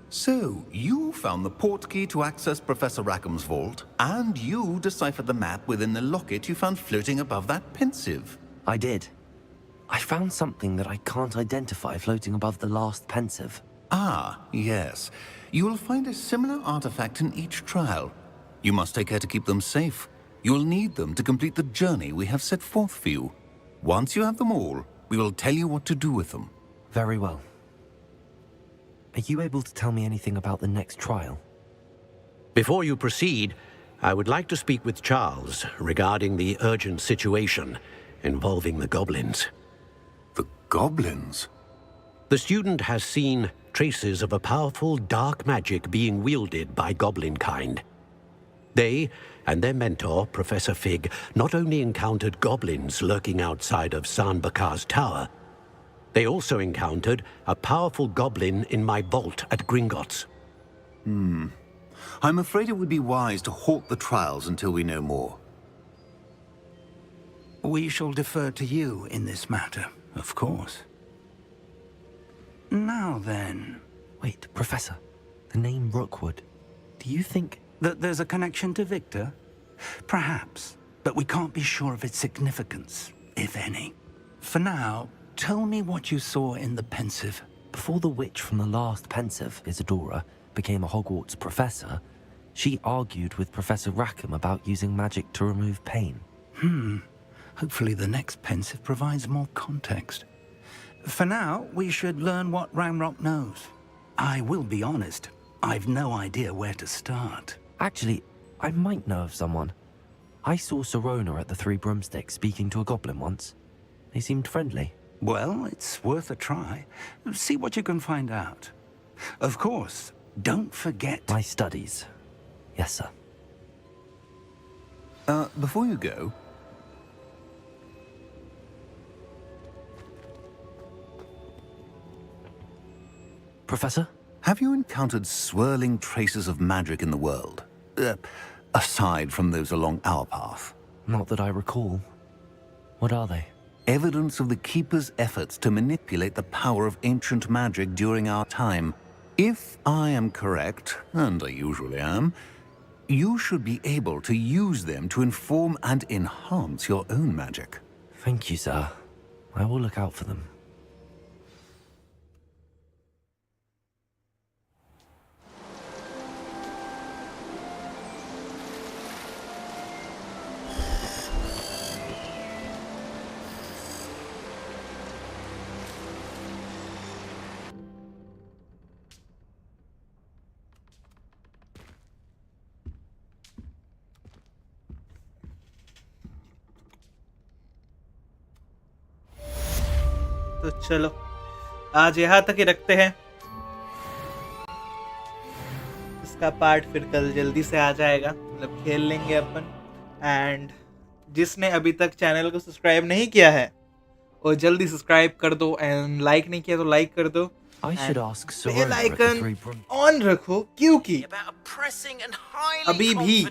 So, you found the portkey to access Professor Rackham's vault, and you deciphered the map within the locket you found floating above that pensive. I did. I found something that I can't identify floating above the last pensive. Ah, yes. You will find a similar artifact in each trial. You must take care to keep them safe. You will need them to complete the journey we have set forth for you. Once you have them all, we will tell you what to do with them. Very well. Are you able to tell me anything about the next trial? Before you proceed, I would like to speak with Charles regarding the urgent situation involving the goblins. The goblins? The student has seen traces of a powerful dark magic being wielded by goblin kind. They and their mentor, Professor Fig, not only encountered goblins lurking outside of Sanbakar's tower, they also encountered a powerful goblin in my vault at Gringotts. I'm afraid it would be wise to halt the trials until we know more. We shall defer to you in this matter, of course. Now then... Wait, Professor. The name Rookwood. Do you think... that there's a connection to Victor? Perhaps, but we can't be sure of its significance, if any. For now, tell me what you saw in the pensive. Before the witch from the last pensive, Isadora, became a Hogwarts professor, she argued with Professor Rackham about using magic to remove pain. Hopefully the next pensive provides more context. For now, we should learn what Ramrock knows. I will be honest, I've no idea where to start. Actually, I might know of someone. I saw Serona at the Three Broomsticks speaking to a goblin once. They seemed friendly. Well, it's worth a try. See what you can find out. Of course, don't forget... my studies. Yes, sir. Before you go... Professor? Have you encountered swirling traces of magic in the world? Aside from those along our path? Not that I recall. What are they? Evidence of the Keeper's efforts to manipulate the power of ancient magic during our time. If I am correct, and I usually am, you should be able to use them to inform and enhance your own magic. Thank you, sir. I will look out for them. तो चलो आज यहाँ तक ही रखते हैं। इसका part फिर कल जल्दी से आ जाएगा, मतलब खेल लेंगे अपन। एंड जिसने अभी तक चैनल को सब्सक्राइब नहीं किया है वो जल्दी सब्सक्राइब कर दो, एंड लाइक नहीं किया तो लाइक कर दो। बेल आइकन ऑन रखो क्योंकि अभी भी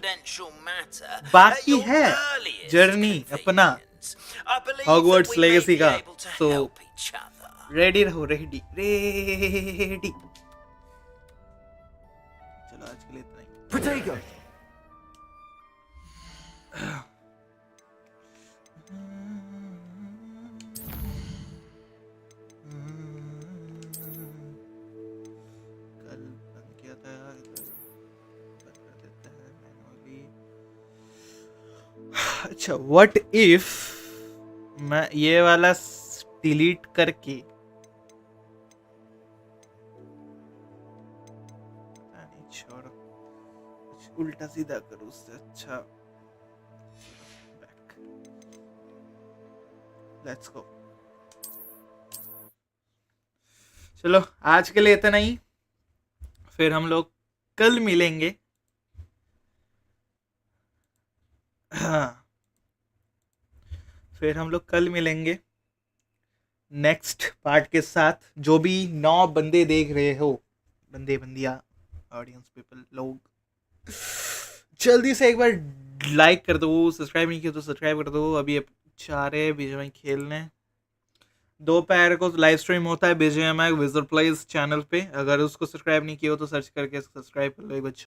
बाकी है जर्नी अपना हॉगवर्ट्स लेगेसी का। सो रेडी रहो, रेडी रेडी। चलो आज के लिए इतना ही। Protego! कल बंद किया था, बंद कर देते हैं मैनुअली। अच्छा, व्हाट इफ मैं ये वाला डिलीट करके, पता नहीं, छोड़ो, कुछ उल्टा सीधा करूँ उससे अच्छा। Back, let's go. चलो आज के लिए इतना ही, फिर हम लोग कल मिलेंगे। हाँ, फिर हम लोग कल मिलेंगे नेक्स्ट पार्ट के साथ। जो भी 9 बंदे देख रहे हो, बंदे बंदिया, ऑडियंस पीपल, लोग, जल्दी से एक बार लाइक कर दो, सब्सक्राइब नहीं किया तो सब्सक्राइब कर दो। अभी चारे बीजेएमआई खेलने, दोपहर को लाइव स्ट्रीम होता है बीजेएमआई विजर प्लेस चैनल पे। अगर उसको सब्सक्राइब नहीं किया हो तो सर्च करके सब्सक्राइब कर लो एक बार।